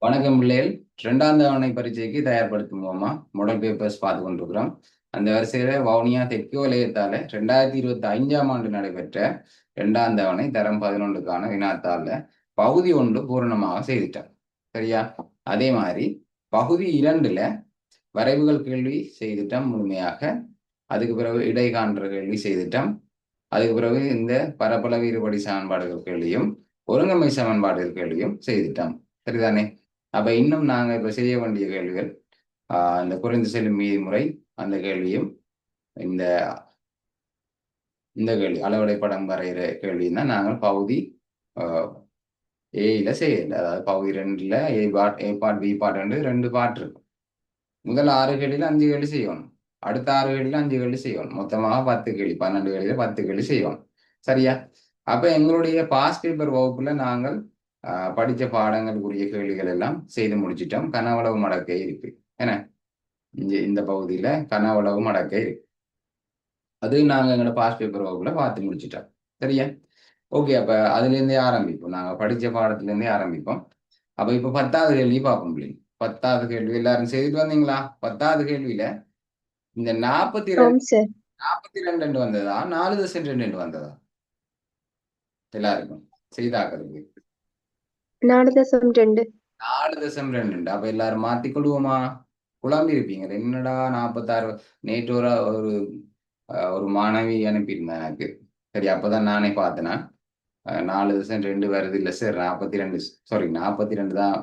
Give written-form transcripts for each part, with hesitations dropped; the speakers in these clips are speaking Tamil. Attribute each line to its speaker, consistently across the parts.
Speaker 1: வணக்கம் பிள்ளைகள். 2ஆம் தவணை பரீட்சைக்கு தயார்படுத்துவோமா மாடல் பேப்பர்ஸ் பார்த்து கொண்டிருக்கிறோம். அந்த வரிசையில வவுனியா தெற்கு வலயத்தால 2025ஆம் ஆண்டு நடைபெற்ற 2ஆம் தவணை தரம் 11க்கான வினாத்தாள பகுதி 1 பூரணமாக செய்துட்டோம். சரியா? அதே மாதிரி பகுதி 2ல வரைவுகள் கேள்வி செய்துட்டோம் முழுமையாக. அதுக்கு பிறகு இடை காண்ற கேள்வி செய்துட்டோம். அதுக்கு பிறகு இந்த பரப்பளவு இருபடி சமன்பாடுகள் கேள்வியும் ஒருங்கமை சமன்பாடுகள் கேள்வியும் செய்துட்டோம். சரிதானே? அப்ப இன்னும் நாங்க இப்ப செய்ய வேண்டிய கேள்விகள் இந்த குறைந்து செல்லும் மீதி முறை அந்த கேள்வியும் இந்த இந்த கேள்வி அளவடை படம் வரைகிற கேள்வியும் தான் நாங்கள் பகுதி ஏல செய்யல. அதாவது பகுதி 2ல ஏ பார்ட் பி பார்ட் ரெண்டு பார்ட் இருக்கும். முதல் 6 கேள்வியில 5 கேள்வி செய்யணும். அடுத்த 6 கேள்வியில 5 கேள்வி செய்யணும். மொத்தமாக 10 கேள்வி, 12 கேள்வியில 10 கேள்வி செய்யணும். சரியா? அப்ப எங்களுடைய பாஸ் பேப்பர் வகுப்புல நாங்கள் படித்த பாடங்களுக்குரிய கேள்விகள் எல்லாம் செய்து முடிச்சிட்டோம். கனவளவு மடக்கை இருக்கு. என்ன இந்த பகுதியில கனவளவு மடக்கை இருக்கு. அது நாங்க எங்களோட பாஸ் பேப்பர் வகுப்புல பார்த்து முடிச்சிட்டோம். சரியா? ஓகே. அப்ப அதுல இருந்தே ஆரம்பிப்போம். நாங்க படிச்ச பாடத்துல இருந்தே ஆரம்பிப்போம். அப்ப இப்ப 10வது கேள்வி பார்ப்போம் பிள்ளைங்க. 10வது கேள்வி எல்லாரும் செய்துட்டு வந்தீங்களா? 10வது கேள்வியில இந்த 42 வந்ததா 4.2 வந்ததா எல்லாருக்கும் செய்தாக்கிறது
Speaker 2: 4.2
Speaker 1: 4.2. அப்ப எல்லாரும் மாத்திக்கொள்வோமா? குழம்பி இருப்பீங்க. என்னடா 46 நேற்று ஒரு ஒரு மாணவி அனுப்பியிருந்தேன் எனக்கு. சரி, அப்பதான் நானே பார்த்தேன்னா 4.2 வருது இல்லை சார். 42, சாரி 42 தான்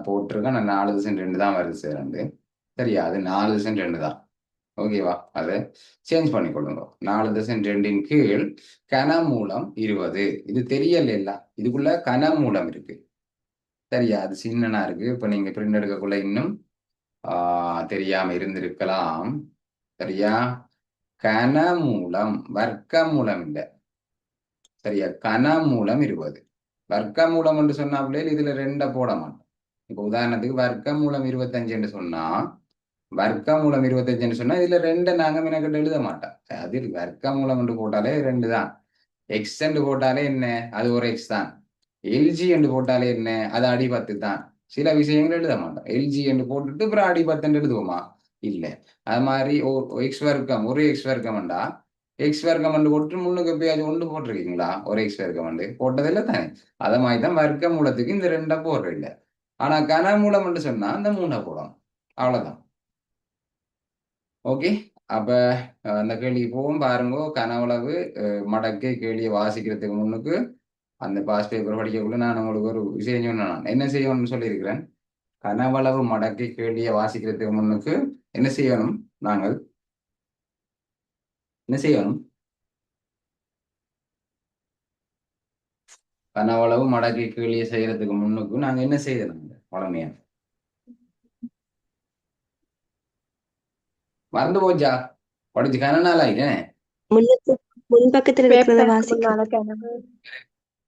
Speaker 1: போட்டிருக்கேன். நான் 4.2 தான் வருது சார். சரியா? அது 4.2 தான். ஓகேவா? அதை சேஞ்ச் பண்ணிக்கொள்ளுங்க. 4.2 கீழ் கனமூலம் 20. இது தெரியல இல்ல, இதுக்குள்ள கனமூலம் இருக்கு. சரியா? அது சின்னனா இருக்கு. இப்ப நீங்க பிரிண்ட் எடுக்கக்குள்ள இன்னும் தெரியாம இருந்திருக்கலாம். சரியா? கனமூலம் வர்க்கமூலம் இல்லை. சரியா? கனமூலம் 20. வர்க்கமூலம் என்று சொன்னா பிள்ளைகள் இதுல 2 போட மாட்டோம். இப்ப உதாரணத்துக்கு வர்க்கமூலம் 25 என்று சொன்னா, வர்க்கமூலம் 25 சொன்னா இதுல 2 நாங்க மினக்கிட்ட எழுத மாட்டோம். அது வர்க்கமூலம் என்று போட்டாலே 2 தான். எக்ஸ் என்று போட்டாலே என்ன, அது ஒரு எக்ஸ் தான். எல்ஜி என்று போட்டாலே என்ன, அது அடி 10 தான். சில விஷயங்கள் எழுத மாட்டோம். எல்ஜி என்று போட்டுட்டு அப்புறம் அடி 10 எழுதுவோமா? இல்ல. அது மாதிரி எக்ஸ் வர்க்கம், ஒரு எக்ஸ் வர்க்கம்டா எக்ஸ் வர்க்கம் போட்டு முன்னுக்கு எப்பயாச்சும் ஒன்று போட்டிருக்கீங்களா? ஒரு எக்ஸ் வர்க்கம் போட்டதில்லை தானே. அதை மாதிரி தான் வர்க்க மூலத்துக்கு இந்த 2 போடுற இல்லை. ஆனா கனமூலம் என்று சொன்னா அந்த 3 போடணும். அவ்வளவுதான். ஓகே. அப்ப அந்த கேள்விக்கு போவோம். பாருங்க, கனவளவு மடக்கை கேள்வியை வாசிக்கிறதுக்கு முன்னுக்கு அந்த பாஸ் பேப்பர் படிக்கக்குள்ள நான் உங்களுக்கு ஒரு விஷயம் சொன்னேன். என்ன செய்யணும்னு சொல்லியிருக்கிறேன். கனவளவு மடக்கை கேள்வியை வாசிக்கிறதுக்கு முன்னுக்கு என்ன செய்யணும்? நாங்கள் என்ன செய்யணும்? கனவளவு மடக்கை கேள்வியை செய்யறதுக்கு முன்னுக்கு நாங்க என்ன செய்யணும்? வளமையா மறந்து போச்சா? படிச்சு கன நாள் ஆயிட்டேன்.
Speaker 2: முன்னுக்கு முன்பக்கத்துல இருக்கிறத
Speaker 3: பேப்பருக்கு
Speaker 2: வாசிக்க.
Speaker 3: முன்னால கிணறு.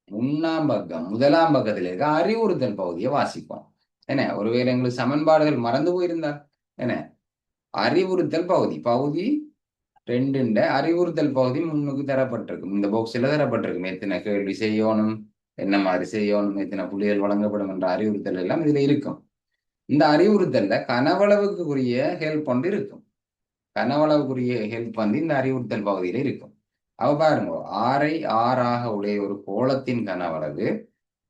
Speaker 1: முன்னாம் பக்கம் முதலாம் பக்கத்துல இருக்க அறிவுறுத்தல் பகுதியை வாசிப்போம். என்ன, ஒருவேளை எங்களுக்கு சமன்பாடுகள் மறந்து போயிருந்தா என்ன, அறிவுறுத்தல் பகுதி பகுதி 2 அறிவுறுத்தல் பகுதி முன்னுக்கு தரப்பட்டிருக்கும். இந்த பாக்ஸ்ல தரப்பட்டிருக்கும். எத்தனை கேள்வி செய்யணும், என்ன மாதிரி செய்யணும், எத்தனை புள்ளிகள் வழங்கப்படும் என்ற அறிவுறுத்தல் எல்லாம் இதுல இருக்கும். இந்த அறிவுறுத்தல்ல கனவளவுக்குரிய ஹெல்ப் ஒன்று இருக்கும். கனவளவுக்குரிய ஹெல்ப் இந்த அறிவுறுத்தல் பகுதியில இருக்கும். அவ பாருங்க, 6ஐ 6ஆக உடைய ஒரு கோளத்தின் கனவளவு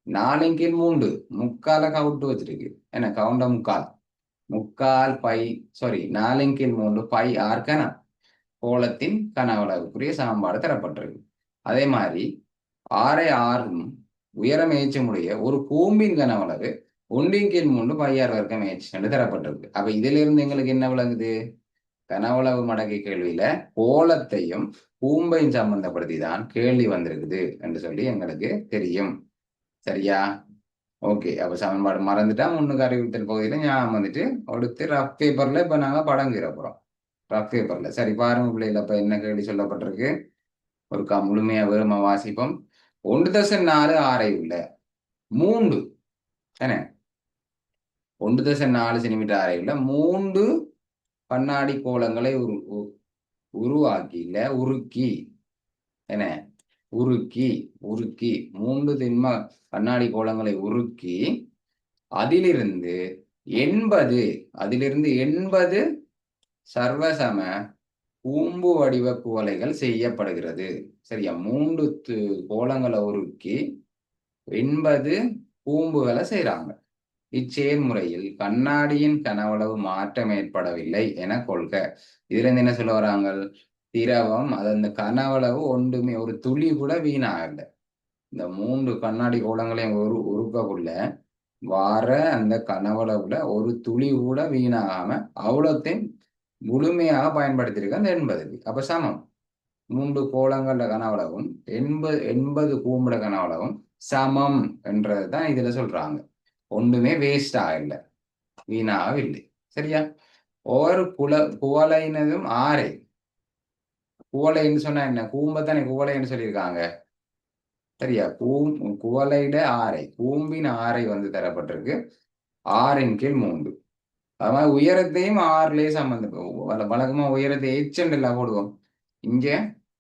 Speaker 1: 4/3 முக்கால கவுட்டு வச்சிருக்கு. என்ன கவுண்ட முக்கால், முக்கால் பை, சாரி 4/3 பை ஆர் கனம் கோளத்தின் கனவளவுக்குரிய சமன்பாடு தரப்பட்டிருக்கு. அதே மாதிரி 6ஐ 6 உயரம் ஏச்சமுடைய ஒரு கூம்பின் கனவளவு 1/3 பை ஆர் வர்க்கம் ஏச் என்று தரப்பட்டிருக்கு. அப்ப இதுல இருந்து எங்களுக்கு என்ன விளங்குது? கனவளவு மடக்கை கேள்வியில கோலத்தையும் கூம்பையும் சம்பந்தப்படுத்தி தான் கேள்வி வந்திருக்குது என்று சொல்லி எங்களுக்கு தெரியும். சரியா? ஓகே. அப்ப சமன்பாடு மறந்துட்டா முன்னுக்கு அறிவுறுத்தல் பகுதியில ஞாபகம் வந்துட்டு அடுத்து ரஃப் பேப்பர்ல இப்ப நாங்க படம் கீற போறோம். ரஃப் பேப்பர்ல சரி பாருங்க பிள்ளைகள், அப்ப என்ன கேள்வி சொல்லப்பட்டிருக்கு ஒரு முழுமையா வேறுமா வாசிப்போம். 1.4 ஆரை உள்ள 3 என்ன 1.4 சென்டிமீட்டர் ஆரை உள்ள 3 கண்ணாடி கோலங்களை உருவாக்கி இல்ல உருக்கி, என்ன உருக்கி 3 திண்ம கண்ணாடி கோலங்களை உருக்கி அதிலிருந்து 80 அதிலிருந்து 80 சர்வசம கூம்பு வடிவ குவளைகள் செய்யப்படுகிறது. சரியா, 3 கோலங்களை உருக்கி 80 கூம்புகளை செய்யறாங்க. இச்செயல்முறையில் கண்ணாடியின் கனவளவு மாற்றம் ஏற்படவில்லை என கொள்க. இதுல இருந்து என்ன சொல்ல வராங்க? திரவம் அது அந்த கனவளவு ஒன்றுமே ஒரு துளி கூட வீணாகல. இந்த 3 கண்ணாடி கோலங்களையும் உருக்கக்குள்ள வார அந்த கனவளவுல ஒரு துளி கூட வீணாகாம அவ்வளோத்தையும் முழுமையாக பயன்படுத்தியிருக்க அந்த 80க்கு. அப்ப சமம் 3 கோலங்கள கனவளவும் 80 கூம்புட கனவளவும் சமம் என்றதுதான் இதுல சொல்றாங்க. ஒன்றுமே வேஸ்ட் ஆகல, வீணாகவில்லை. சரியா, ஒவ்வொரு குவளையினதும் ஆரை. குவளைன்னு சொன்னா என்ன? கூம்பத்தானே குவளைன்னு சொல்லியிருக்காங்க. சரியா, குவளையிட ஆரை, கூம்பின் ஆரை வந்து தரப்பட்டிருக்கு 6/3. அது மாதிரி உயரத்தையும் 6லயே சம்பந்தம். வழக்கமா உயரத்தை எச்சண்டெல்லாம் போடுவோம். இங்க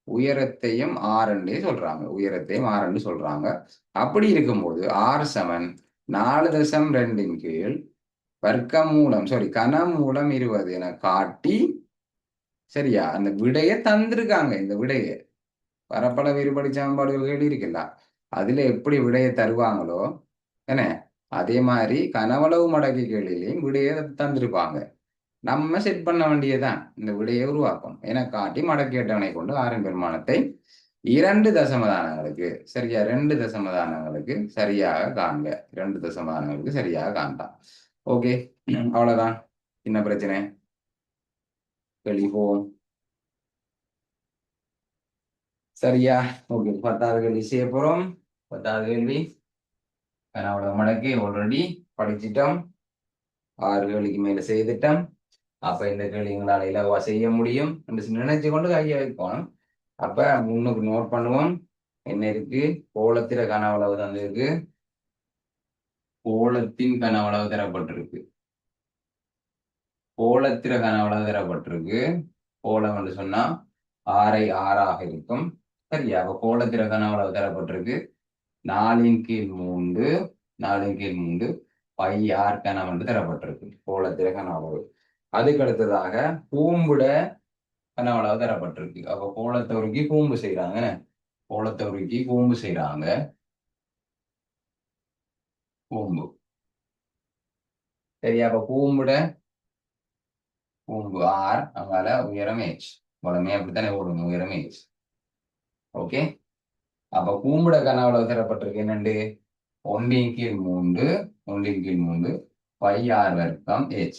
Speaker 1: உயரத்தையும் 6 சொல்றாங்க. உயரத்தையும் 6 சொல்றாங்க. அப்படி இருக்கும்போது 6 = 4.2 வர்க்கமூலம் கனமூலம் 20 என காட்டி, சரியா, அந்த விடைய தந்திருக்காங்க. இந்த விடைய பரப்பள வேறுபடி சமன்பாடுகள் இருக்குல்ல, அதுல எப்படி விடைய தருவாங்களோ என்ன, அதே மாதிரி கனவளவு மடக்கை கேள்வியிலையும் விடைய தந்திருப்பாங்க. நம்ம செட் பண்ண வேண்டியதுதான் இந்த விடையை உருவாக்கும் என காட்டி மடக்கை அட்டவணை கொண்டு ஆரின் பெருமானத்தை 2 தசமதானங்களுக்கு சரியா 2 தசமதானங்களுக்கு சரியாக காண்க. 2 தசமதானங்களுக்கு சரியாக காண்பான். ஓகே, அவ்வளவுதான். என்ன பிரச்சனை? வெளிப்போம். சரியா, ஓகே. 10வது கேள்வி செய்ய போறோம். 10வது கேள்வி கனவளவு மடக்கை ஆல்ரெடி படிச்சிட்டோம். 6 கேள்விக்கு மேல செய்துட்டோம். அப்ப இந்த கேள்வி எங்களால் இலவா செய்ய முடியும் என்று நினைச்சு கொண்டு கையை வைக்கணும். அப்ப முன்னுக்கு நோட் பண்ணுவோம். என்ன இருக்கு? கோலத்திர கனவளவு தந்திருக்கு. கோலத்தின் கனவளவு தரப்பட்டிருக்கு. கோலத்திர கனவளவு தரப்பட்டிருக்கு. கோலம் என்று சொன்னா 6 இருக்கும். சரியா, அப்ப கோலத்திர கனவளவு தரப்பட்டிருக்கு 4/3 4/3 πr கனம் என்று தரப்பட்டிருக்கு கோலத்திர கனவளவு. அதுக்கு அடுத்ததாக கூம்புட கனவளவு தரப்பட்டிருக்கு. அப்ப கோலத்தை உருக்கி கூம்பு செய்யறாங்க. கோலத்தை உருக்கி கூம்பு செய்யறாங்க. கூம்பு சரியா, அப்ப கூம்புட கூம்பு ஆர், அங்கால உயரம் h. உடனே அப்படித்தானே ஓடும், உயரம் h. ஓகே, அப்ப கூம்புட கனவளவு தரப்பட்டிருக்கு என்னண்டு 1/3 1/3 πr வர்க்கம் h.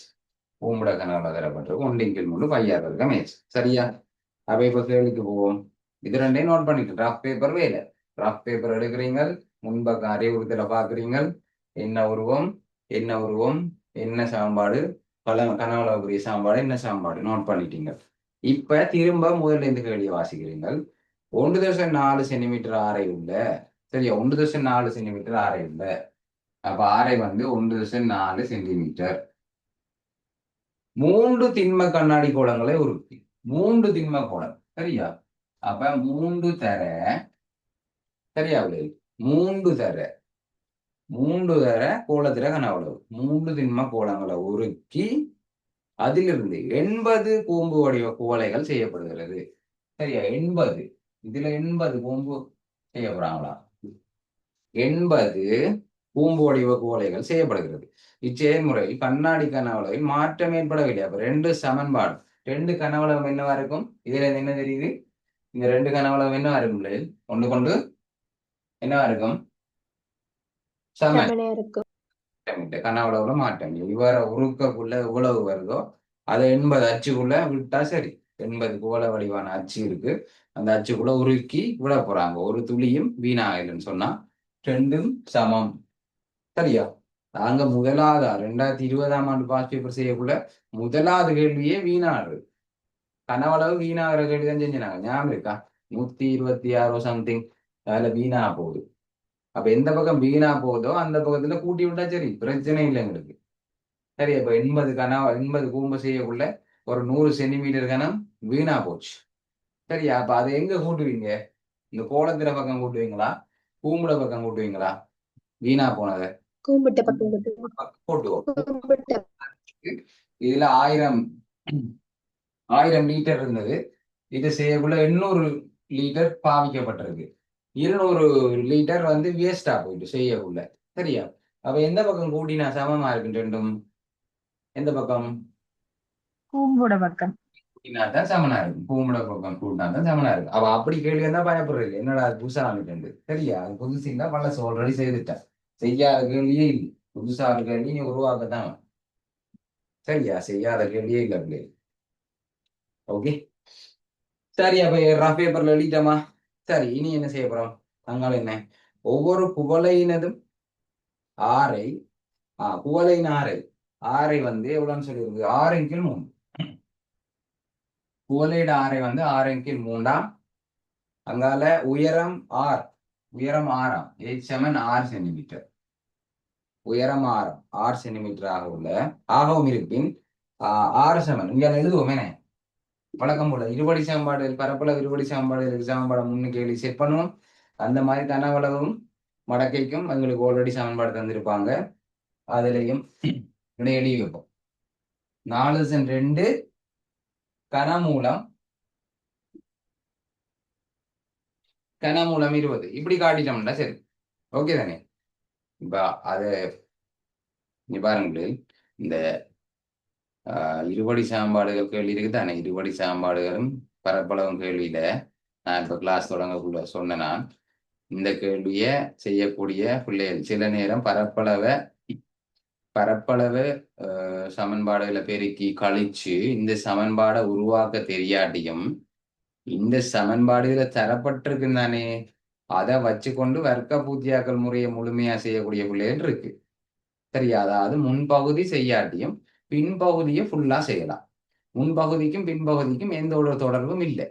Speaker 1: கூம்புட கனவளவு தரப்பட்டிருக்கு 1/3 πr வர்க்கம் h. சரியா, அப்ப இப்ப கேள்விக்கு போவோம். இது ரெண்டையும் நோட் பண்ணிட்டு ரஃப் பேப்பர் வேலை. ரஃப் பேப்பர் எடுக்கிறீங்க, முன்பக்கம் அறிவுறுத்தல பாக்குறீங்க. என்ன உருவம், என்ன உருவம், என்ன சமன்பாடு, கனவளவுக்குரிய சமன்பாடு, என்ன சமன்பாடு நோட் பண்ணிட்டீங்க. இப்ப திரும்ப முதல்ல இந்த கேள்வியை வாசிக்கிறீங்க. 1.4 சென்டிமீட்டர் ஆரை உள்ள, சரியா, 1.4 சென்டிமீட்டர் ஆரை உள்ள. அப்ப ஆரை வந்து 1.4 சென்டிமீட்டர். 3 திண்ம கண்ணாடி கோலங்களை உருட்டி 3 திண்ம கோலம். சரியா, அப்ப 3 தர, சரியா, 3 தர கோலத்திர கனவளவு 3 திண்ம கோலங்களை உருக்கி அதிலிருந்து 80 கூம்பு வடிவ குவளைகள் செய்யப்படுகிறது. சரியா, 80 இதுல 80 கூம்பு செய்யப்படுறாங்களா? 80 கூம்பு வடிவ குவளைகள் செய்யப்படுகிறது. இச்செயல்முறையில் கண்ணாடி கனவளவில் மாற்றம் ஏற்படவில்லை. அப்ப 2 சமன்பாடு, 2 கனவளவு என்னவா இருக்கும்? இதுல என்ன தெரியுது? இந்த 2 கனவளவு என்னவா இருக்கும்? ஒன்று கொண்டு என்னவா இருக்கும்? சமன். கனவளவுல மாற்றம் இவரை உருக்கக்குள்ள எவ்வளவு வருதோ அதை 80 அச்சுக்குள்ள விட்டா சரி. 80 கோல வடிவான அச்சு இருக்கு, அந்த அச்சுக்குள்ள உருக்கி விட போறாங்க. ஒரு துளியும் வீணாகலன்னு சொன்னா 2ம் சமம். சரியா, நாங்க முதலாவது 2020ஆம் ஆண்டு பாஸ் பேப்பர் செய்யக்குள்ள முதலாவது கேள்வியே வீணாடுறது. கனவளவு வீணாகிற கேள்வி தான் செஞ்சினாங்க. ஞாபகம் இருக்கா? 126 சம்திங் அதுல வீணா போகுது. அப்ப எந்த பக்கம் வீணா போகுதோ அந்த பக்கத்துல கூட்டி விட்டா சரி, பிரச்சனை இல்லை எங்களுக்கு. சரி, அப்ப 80 கூம்பு செய்யக்குள்ள ஒரு 100 சென்டிமீட்டர் கனம் வீணா போச்சு. சரியா, அப்ப அதை எங்க கூட்டுவீங்க? இந்த கோலத்திர பக்கம் கூட்டுவீங்களா, கூம்புட பக்கம் கூட்டுவீங்களா? வீணா போனதை
Speaker 2: கூம்பிட்ட பக்கம் போட்டு
Speaker 1: போட்டுவோம்.
Speaker 2: கூம்பிட்ட
Speaker 1: இதுல 1000 லிட்டர் இருந்தது. இது செய்யக்குள்ள 800 லிட்டர் பாவிக்கப்பட்டிருக்கு. 200 லிட்டர் வந்து வேஸ்டா போயிட்டு செய்யக்குள்ள. சரியா? அப்ப எந்த பக்கம் கூட்டினா சமமா இருக்கு ரெண்டும்? எந்த பக்கம்
Speaker 3: கூம்போட பக்கம்
Speaker 1: கூட்டினா தான் சமனா இருக்கும்? பூமுட பக்கம் கூட்டினா தான் சமனா இருக்கும். அவ அப்படி கேள்வி தான் பயப்படுறது. என்னடா அது புதுசா வந்துட்டு? சரியா? அது புதுசு இல்ல, பழசு ஆல்ரெடி செய்துட்டேன். செய்யாத கேள்வியே இல்லை. புதுசா ஒரு கேள்வி நீ உருவாக்கத்தான். சரியா? செய்யாத கேள்வியே இல்லை பிள்ளை. ஓகே, சரி. அப்ப ரஃப் பேப்பர்ல எழுதிட்டோமா? சரி, இனி என்ன செய்ய போறோம்? அங்கால என்ன, ஒவ்வொரு குவளையினதும் ஆரை குவளையின் ஆரை வந்து எவ்வளவுன்னு சொல்லியிருக்கு? 6/3. குவளையிட ஆரை வந்து 6/3. அங்கால உயரம் உயரம் 6 சென்டிமீட்டர். உயரம் 6 சென்டிமீட்டர் ஆகவும் இருப்பின் 6 சமன் இங்க எழுதுவோம். என்ன வழக்கம் போல இருபடி சமன்பாடுகள், பரப்பளவு இருபடி சமன்பாடுகளுக்கு சமன்பாடு முன்னுக்கு எழுதி செட் பண்ணுவோம். அந்த மாதிரி கனவளவும் மடக்கைக்கும் எங்களுக்கு ஆல்ரெடி சமன்பாடு தந்திருப்பாங்க. அதுலயும் எழுதி வைப்போம். 4/2 கனமூலம் 20 இப்படி காட்டிட்டோம்னா சரி. ஓகே தானே? இப்ப அது நீ பாருங்களேன், இந்த இருபடி சமன்பாடுகள் கேள்வி இருக்கு தானே? இருபடி சமன்பாடுகளும் பரப்பளவும் கேள்வியில நான் இப்ப கிளாஸ் தொடங்கக்குள்ள சொன்னேன். நான் இந்த கேள்விய செய்யக்கூடிய பிள்ளைகள் சில நேரம் பரப்பளவு சமன்பாடுகளை பெருக்கி கழிச்சு இந்த சமன்பாடை உருவாக்க தெரியாட்டியும் இந்த சமன்பாடுகளை தரப்பட்டிருக்கு தானே, அதை வச்சுக்கொண்டு வர்க்க பூஜ்யாக்கள் முறையை முழுமையா செய்யக்கூடிய பிள்ளைகள் இருக்கு. சரியா? அதாவது முன்பகுதி செய்யாட்டியும் பின்பகுதியை ஃபுல்லா செய்யலாம். முன்பகுதிக்கும் பின்பகுதிக்கும் எந்த ஒரு தொடர்பும் இல்லை.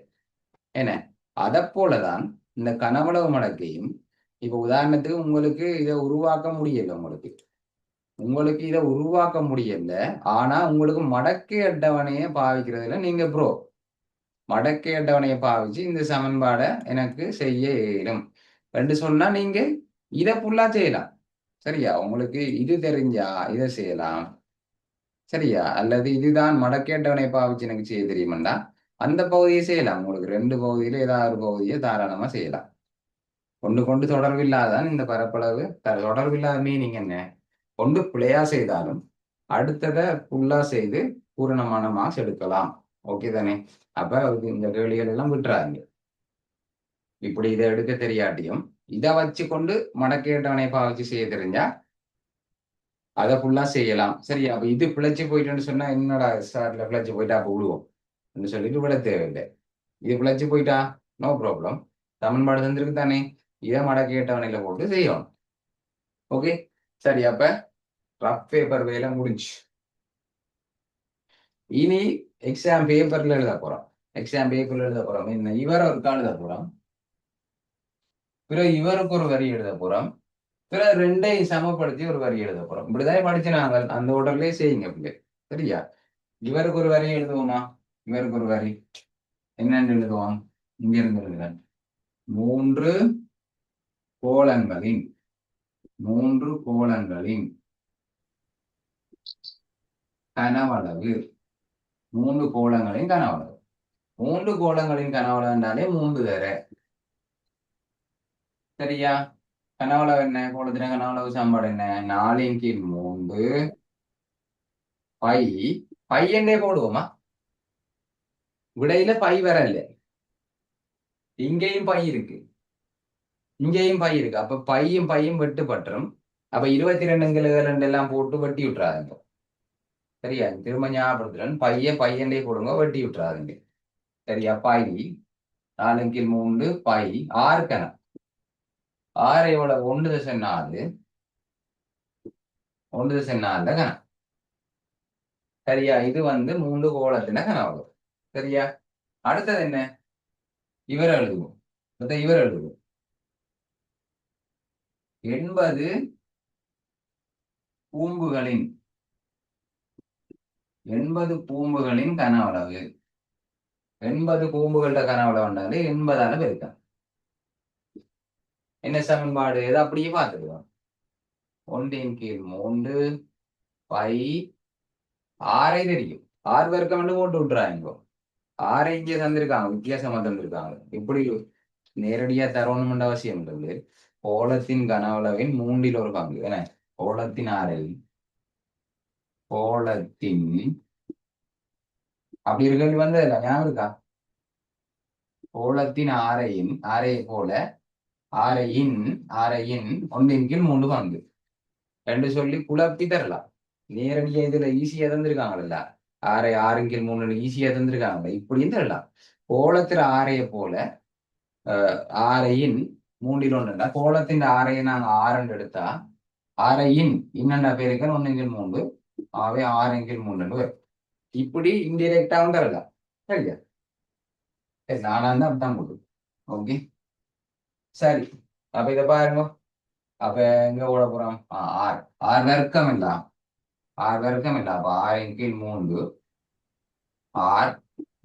Speaker 1: என்ன, அதை போலதான் இந்த கனவளவு மடக்கையும். இப்ப உதாரணத்துக்கு உங்களுக்கு இதை உருவாக்க முடியல, உங்களுக்கு இதை உருவாக்க முடியல. ஆனா உங்களுக்கு மடக்கை அட்டவணையை பாவிக்கிறதுல நீங்க ப்ரோ. மடக்கை அட்டவணையை பாவிச்சு இந்த சமன்பாடை எனக்கு செய்ய இயலும் என்று சொன்னா நீங்க இதை ஃபுல்லா செய்யலாம். சரியா? உங்களுக்கு இது தெரிஞ்சா இதை செய்யலாம். சரியா? அல்லது இதுதான் மடக்கை அட்டவணையை பாவிச்சு எனக்கு செய்ய தெரியுமெண்டா அந்த பகுதியை செய்யலாம். உங்களுக்கு 2 பகுதியில ஏதாவது ஒரு பகுதியை தாராளமா செய்யலாம். கொண்டு தொடர்பில்லாதான் இந்த பரப்பளவு தொடர்பில்லாத மீனிங் என்ன? கொண்டு பிழையா செய்தாலும் அடுத்ததை ஃபுல்லா செய்து பூரணமான மார்க்ஸ் எடுக்கலாம். ஓகே தானே? அப்ப இந்த கேள்விகள் எல்லாம் விட்டுறாங்க. இப்படி இதை எடுக்க தெரியாட்டியும் இதை வச்சு கொண்டு மடக்கேட்டவனை பாவிச்சு செய்ய தெரிஞ்சா அதை ஃபுல்லா செய்யலாம். சரியா? அப்ப இது பிழைச்சு போயிட்டுன்னு சொன்னா என்னடா ஸ்டார்ட்ல பிழைச்சு போயிட்டா அப்ப விடுவோம் சொல்லிட்டு விட தேவையில்லை. இது பிழைச்சு போயிட்டா நோ ப்ராப்ளம். சமன்பாடு தந்திருக்கு தானே, இதை மடக்கேட்டவனையில போட்டு செய்யணும். ஓகே, சரி. அப்ப ரஃப் பேப்பர் வேலை முடிஞ்சு. இனி எக்ஸாம் பேப்பர்ல எழுத போறோம். என்ன, இவரை ஒரு கால் எழுத போறோம். பிறகு இவருக்கு ஒரு வரி எழுத போறோம். பிறகு ரெண்டையும் சமப்படுத்தி ஒரு வரி எழுத போறோம். இப்படிதான் படிச்சு நாங்கள் அந்த உடல்லே செய்யுங்க பிள்ளை. சரியா? இவருக்கு ஒரு வரி எழுதுவோமா? இவருக்கு ஒரு வரி என்னன்னு எழுதுவோம்? இங்க இருந்து எழுதுகிறேன். 3 கோளங்களின் கனவளவு. 3 கோளங்களின் கனவளவு. 3 கோளங்களின் கனவளவு என்றாலே 3 தர. சரியா? கனவளவு என்ன? கோளத்தின கனவளவு சமன்பாடு என்ன? 4/3 பை. பை என்றே போடுவோமா? விடையில பை வரல. இங்கேயும் பை இருக்கு, இங்கேயும் பை இருக்கு. அப்ப பையும் வெட்டுப்பட்டுரும். அப்ப 22 எல்லாம் போட்டு வெட்டி விட்டுறாதுங்க. சரியா? திரும்ப ஞாபகப்படுத்துறேன், பையன்டே போடுங்க, வெட்டி விட்டுறாதுங்க. சரியா? பை 4/3 பை 6 கணம். 6 எவ்வளவு? 1.4. 1.4 கணம். சரியா? இது வந்து 3 கோளத்தின கனவு. சரியா? அடுத்தது என்ன? இவர் எழுதுவோம். 80 பூம்புகளின் 80 கனவளவு. 80 பூம்புகள கனவளவு 80ஆல பெருக்கம். என்ன சமன்பாடு? இதை அப்படியே பார்த்துக்கலாம். ஒன்றின் கீழ் 3 பை ஆரை தெரியும். ஆறு வர்க்கம் வந்து போட்டு விட்டுறாங்க. ஆரை இங்கே தந்திருக்காங்க, வித்தியாசமா தந்திருக்காங்க. இப்படி நேரடியா தரணும்ன்ற அவசியம் இல்லை. கோளத்தின் கனவளவின் 3ல் ஒரு பங்கு. என்ன கோளத்தின் ஆரை, கோளத்தின் அப்படி ஒரு கேள்வி வந்தது இல்லை, ஞாபகம் இருக்கா? கோளத்தின் ஆரையை போல ஆரையின் ஒன்றின் கீழ் 3 பங்கு ரெண்டு சொல்லி குழப்பி தரலாம். நேரடியா இதுல ஈஸியா தந்திருக்காங்கல்ல, ஆரை 6 கீழ் 3 ஈஸியா தந்திருக்காங்கல்ல, இப்படியும் தரலாம். கோளத்துல ஆரையை போல ஆரையின் 3ல் 1. கோளத்தின் ஆரையை நாங்க 6 எடுத்தா ஆரையின் இன்னென்ன பேருக்கு 1 கீழ் 3 ஆவே 6 கீழ் 3 இப்படி இன்டிரெக்டாவும் தரலாம். சரியா? நானா தான் அப்படித்தான் போட்டு. ஓகே சரி, அப்ப இதை பாருங்க. அப்ப எங்க ஓட போறோம்? ஆறு ஆறு வர்க்கம் இல்ல, அப்ப 6 கீழ் 3 ஆர்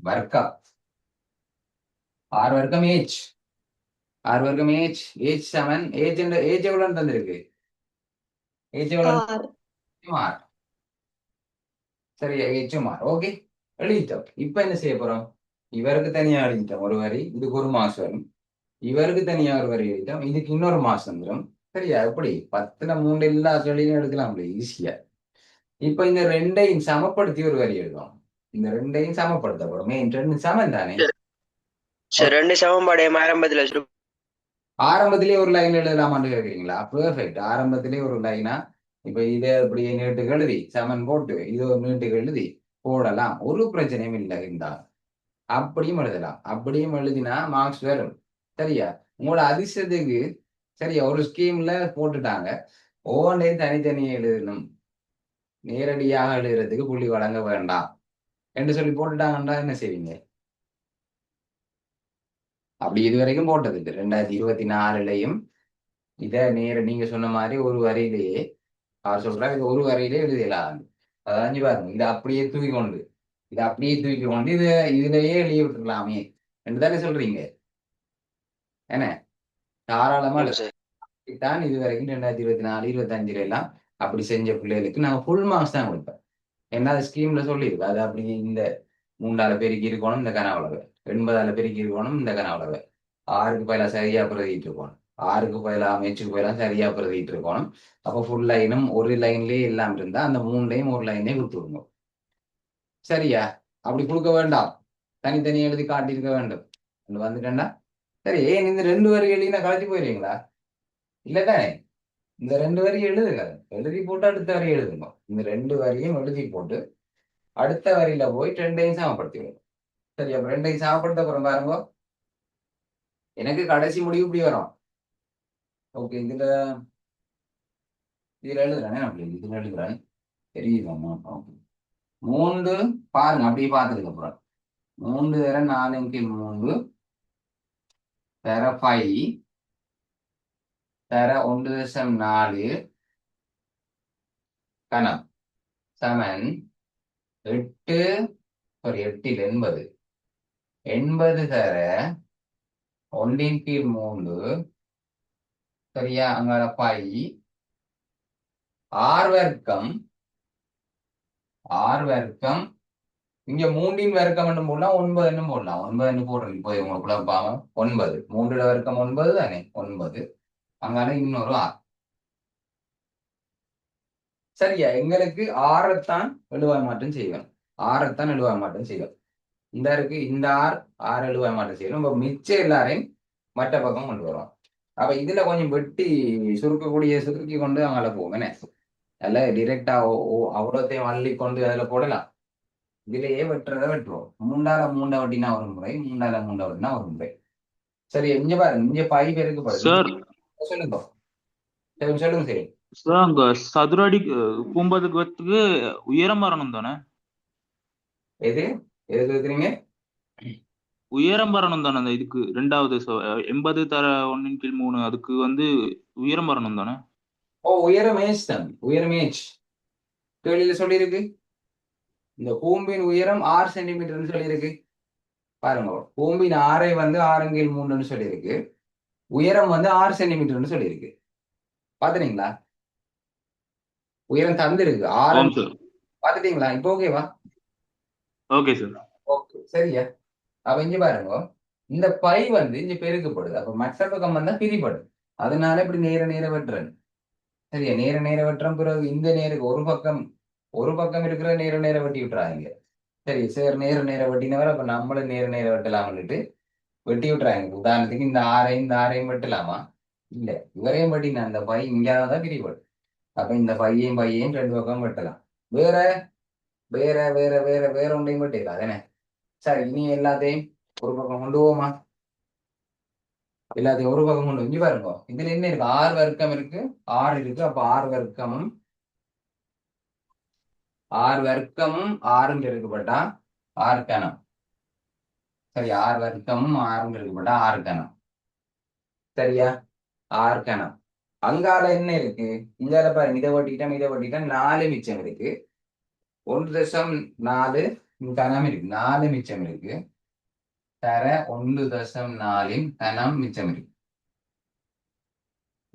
Speaker 1: வர்க்கம். ஆறு வர்க்கம் ஏச், ஆறு வர்க்கம் ஏச். ஏச் சமன் ஏச் எவ்வளவு தந்திருக்கு? ஏச் எவ்வளவு? ஆர். சரியா? ஏச்சும் ஆர். ஓகே எழுதிட்டோம். இப்ப என்ன செய்ய போறோம்? இவருக்கு தனியா எழுதிட்டோம் ஒரு வரி, இதுக்கு ஒரு மாசம் வரும். இவருக்கு தனியா ஒரு வரி எழுதிட்டோம், இதுக்கு இன்னொரு மாசம் வந்துடும். சரியா? எப்படி 10ல 3 எல்லா சொல்லியும் எடுக்கலாம் ஈஸியா. இப்ப இந்த ரெண்டையும் சமப்படுத்தி ஒரு வரி எழுதுவோம். இந்த ரெண்டையும் சமப்படுத்த போறோம். ரெண்டு சமம் தானே?
Speaker 4: ரெண்டு சமன்பாடு ஆரம்பத்துல
Speaker 1: ஆரம்பத்திலேயே ஒரு லைன் எழுதலாமான்னு கேட்குறீங்களா? பெர்ஃபெக்ட். ஆரம்பத்திலேயே ஒரு லைனா இப்ப இதை இப்படி நீட்டுக்கு எழுதி சமன் போட்டு இது ஒரு நீட்டுக்கு எழுதி போடலாம், ஒரு பிரச்சனையும் இல்லை. இருந்தால் அப்படியும் எழுதலாம். அப்படியும் எழுதினா மார்க்ஸ் வரும். சரியா? உங்களோட அதிர்ஷ்டத்துக்கு சரியா ஒரு ஸ்கீம்ல போட்டுட்டாங்க, ஒவ்வொன்றையும் தனித்தனியே எழுதணும், நேரடியாக எழுதுறதுக்கு புள்ளி வழங்க வேண்டாம் என்று சொல்லி போட்டுட்டாங்கன்னா என்ன செய்வீங்க? அப்படி இதுவரைக்கும் போட்டது இல்லை. 2024லயும் இதை நீங்க சொன்ன மாதிரி ஒரு வரியிலேயே அவர் சொல்றாரு, இது ஒரு வரியிலே எழுதலாம். அதான் பாருங்க, இதை அப்படியே தூக்கி கொண்டு இதுலயே எழுதி விட்டுருக்கலாமே என்று தானே சொல்றீங்க. என்ன தாராளமா தான் இது வரைக்கும் 2024 25 எல்லாம் அப்படி செஞ்ச பிள்ளைகளுக்கு நாங்க ஃபுல் மார்க்ஸ் தான் கொடுப்பேன். என்ன ஸ்கீம்ல சொல்லியிருக்கு, அது அப்படி இந்த 3ஆல பெருக்கி இருக்கணும் இந்த கனவுளவை, 80ஆல பெருக்கி இருக்கணும் இந்த கனவுளவை, 6க்கு பதிலா சரியா பிரதிட்டு இருக்கணும், 6க்கு பதிலா மேட்சுக்கு பதிலா சரியா பிரதிட்டு இருக்கணும். அப்போ ஃபுல் லைனும் ஒரு லைன்லயே எல்லாம் இருந்தா அந்த 3லையும் ஒரு லைனே கொடுத்துருங்க. சரியா? அப்படி கொடுக்க வேண்டாம், தனித்தனி எழுதி காட்டியிருக்க வேண்டும். வந்துட்டேன்டா. சரி, ஏன் இந்த 2 வரி எழுதினா கழிச்சு போயிருவீங்களா? இல்லதானே? இந்த 2 வரி எழுதுங்க, எழுதி போட்டு அடுத்த வரி எழுதுங்க. இந்த 2 வரியும் எழுதி போட்டு அடுத்த வரியில போய் 2ஐயும் சமப்படுத்தி விடுங்க. சரி, அப்ப 2ஐயும் சமப்படுத்த போறோம் பாருங்க. எனக்கு கடைசி முடிவு இப்படி வரும். ஓகே, இதுல எழுதுறேன், அப்படி இதுல எழுதுறேன். தெரியுது 3 பாருங்க, அப்படியே பார்த்ததுக்கு அப்புறம் 3 தர 4 கீழ் 3 தர 5 தர 1.4 கணம் சமன் 8 8ல் 80 தர 1 கீழ் 3 சரியா? அங்கால பை ஆர் வர்க்கம் இங்க 3இன் வர்க்கம் என்று போடலாம், 9 என்று போடலாம். 9 போடுறது போய் உங்களுக்குள்ள பாவம் 9 3ல வர்க்கம் 9 தானே? 9 அங்கால இன்னொரு 6. சரியா? எங்களுக்கு 6ஐத்தான் எழுவாய் மாற்றம் செய்வேன். 6ஐத்தான் எழுவாய் மாற்றம் செய்வேன். இந்த இருக்கு, இந்த 6 எழுவாய் மாற்றம் செய்யணும். இப்போ மிச்சம் எல்லாரையும் மற்ற பக்கம் கொண்டு வரும். அப்ப இதுல கொஞ்சம் வெட்டி சுருக்கி கொண்டு அங்கால போவோம். என்ன அல்ல டிரெக்டா அவ்வளோத்தையும் அள்ளி கொண்டு அதுல போடலாம். இதுலயே வெட்டுவோம். 3ஆல வட்டினா ஒரு முறை, 3ஆல வட்டினா ஒரு முறை. சரி, இங்க பாருங்க, இங்க பை பேருக்கு பாருங்க. சொல்லுங்க சொல்லுங்க. சரி
Speaker 5: சார், அங்க சதுர அடி கூம்பதுக்கு உயரம் வரணும் தானே?
Speaker 1: எது இருக்கிறீங்க?
Speaker 5: உயரம் வரணும் தானே? அந்த இதுக்கு 2வது 80 தர 1 கீழ் 3 அதுக்கு உயரம் வரணும் தானே?
Speaker 1: உயரம் ஏச் தான், உயரம் ஏச் கேள்வியில சொல்லியிருக்கு. இந்த கூம்பின் உயரம் 6 சென்டிமீட்டர்னு சொல்லியிருக்கு. பாருங்க, கூம்பின் 6 6 கீழ் 3ன்னு சொல்லியிருக்கு, உயரம் 6 சென்டிமீட்டர்னு சொல்லியிருக்கு. பாத்துறீங்களா? உயரம் தந்திருக்கு 6
Speaker 5: ஓம் சார்.
Speaker 1: பாத்துட்டீங்களா? இப்போ ஓகேவா?
Speaker 5: Okay sir.
Speaker 1: ஓகே சரியா? அப்ப இங்க பாருங்க, இந்த பை வந்து இங்க பெருக்கப்படுது. அப்ப மற்ற பக்கம் வந்தா பிரிபடும். அதனால இப்படி நேர நேர வெட்டுறேன். சரியா? நேர நேர வெட்டுறோம். பிறகு இந்த நேருக்கு ஒரு பக்கம் இருக்கிற நேர நேர வெட்டி விட்டுறாங்க. சரி சார், நேர நேர வெட்டினவர் அப்ப நம்மளும் நேர நேர வெட்டலாம்னுட்டு வெட்டி விட்டுறாங்க. உதாரணத்துக்கு இந்த ஆரையும் வெட்டலாமா? இல்ல, இவரையும் வெட்டினா அந்த பை இங்கதான் பிரிபடும். அப்ப இந்த பையையும் ரெண்டு பக்கம் வெட்டலாம். வேற வேற வேற வேற வேற ஒன்றையும் வெட்டிடலாம். அதானே? சரி, இனி எல்லாத்தையும் ஒரு பக்கம் கொண்டு போவோமா? எல்லாத்தையும் ஒரு பக்கம் கொண்டு இங்க பாருங்க. இதுல என்ன இருக்கு? 6 வர்க்கம் இருக்கு, 6 இருக்கு. அப்ப 6 வர்க்கமும் 6 பெருக்கப்பட்டா 6 கணம். சரி, 6 வர்க்கமும் 6 பெருக்கப்பட்டா 6 கணம். சரியா? 6 கணம். அங்கால என்ன இருக்கு? இங்கால பாருங்க, இதை வெட்டிட்டா 4 மிச்சம் இருக்கு. 1.4 கணம் இருக்கு. 4 மிச்சம் இருக்கு. தர 1.4 கணம் மிச்சம் இருக்கு.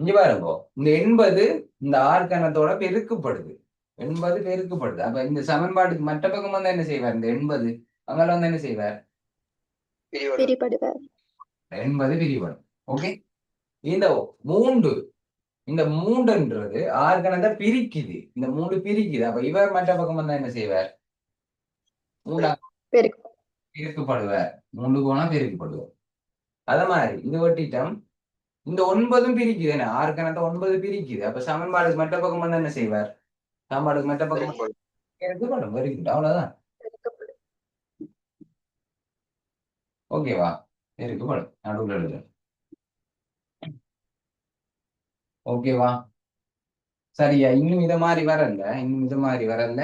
Speaker 1: இங்க பாருங்க, இந்த 80 இந்த 6 கணத்தோட பெருக்கப்படுது. 80 பெருக்கப்படுது. அப்ப இந்த சமன்பாட்டுக்கு மற்ற பக்கம் வந்து என்ன செய்வார்? இந்த 80 அங்கால வந்து என்ன செய்வார்?
Speaker 4: பிரிவடும்.
Speaker 2: பிரிபடுவர்.
Speaker 1: 80 பிரிவடும். ஓகே. இந்த 3 இந்த 3ன்றது 6 கணத்தை பிரிக்குது. இந்த 3 பிரிக்குது. அப்ப இவர் மற்ற பக்கம் வந்து என்ன செய்வார்? 3
Speaker 2: பெருக்கு
Speaker 1: பெருக்கப்படுவார். 3 போனா பெருக்கப்படுவார். அத மாதிரி இது வெட்டிட்டோம். இந்த 9ம் பிரிக்குது. என்ன? 6 கணத்தை 9 பிரிக்குது. அப்ப சமன்பாடுக்கு மற்ற பக்கம் வந்து என்ன செய்வார்? சமன்பாடுக்கு மற்ற பக்கம்
Speaker 4: பெருக்கப்படும்.
Speaker 1: பெருக்கப்படும். Very good. அவ்வளவுதான்.
Speaker 2: பெருக்கப்படும்.
Speaker 1: ஓகேவா? பெருக்கப்படும். நடுவில் எழுது. ஓகேவா? சரியா? இன்னும் இத மாதிரி வரல.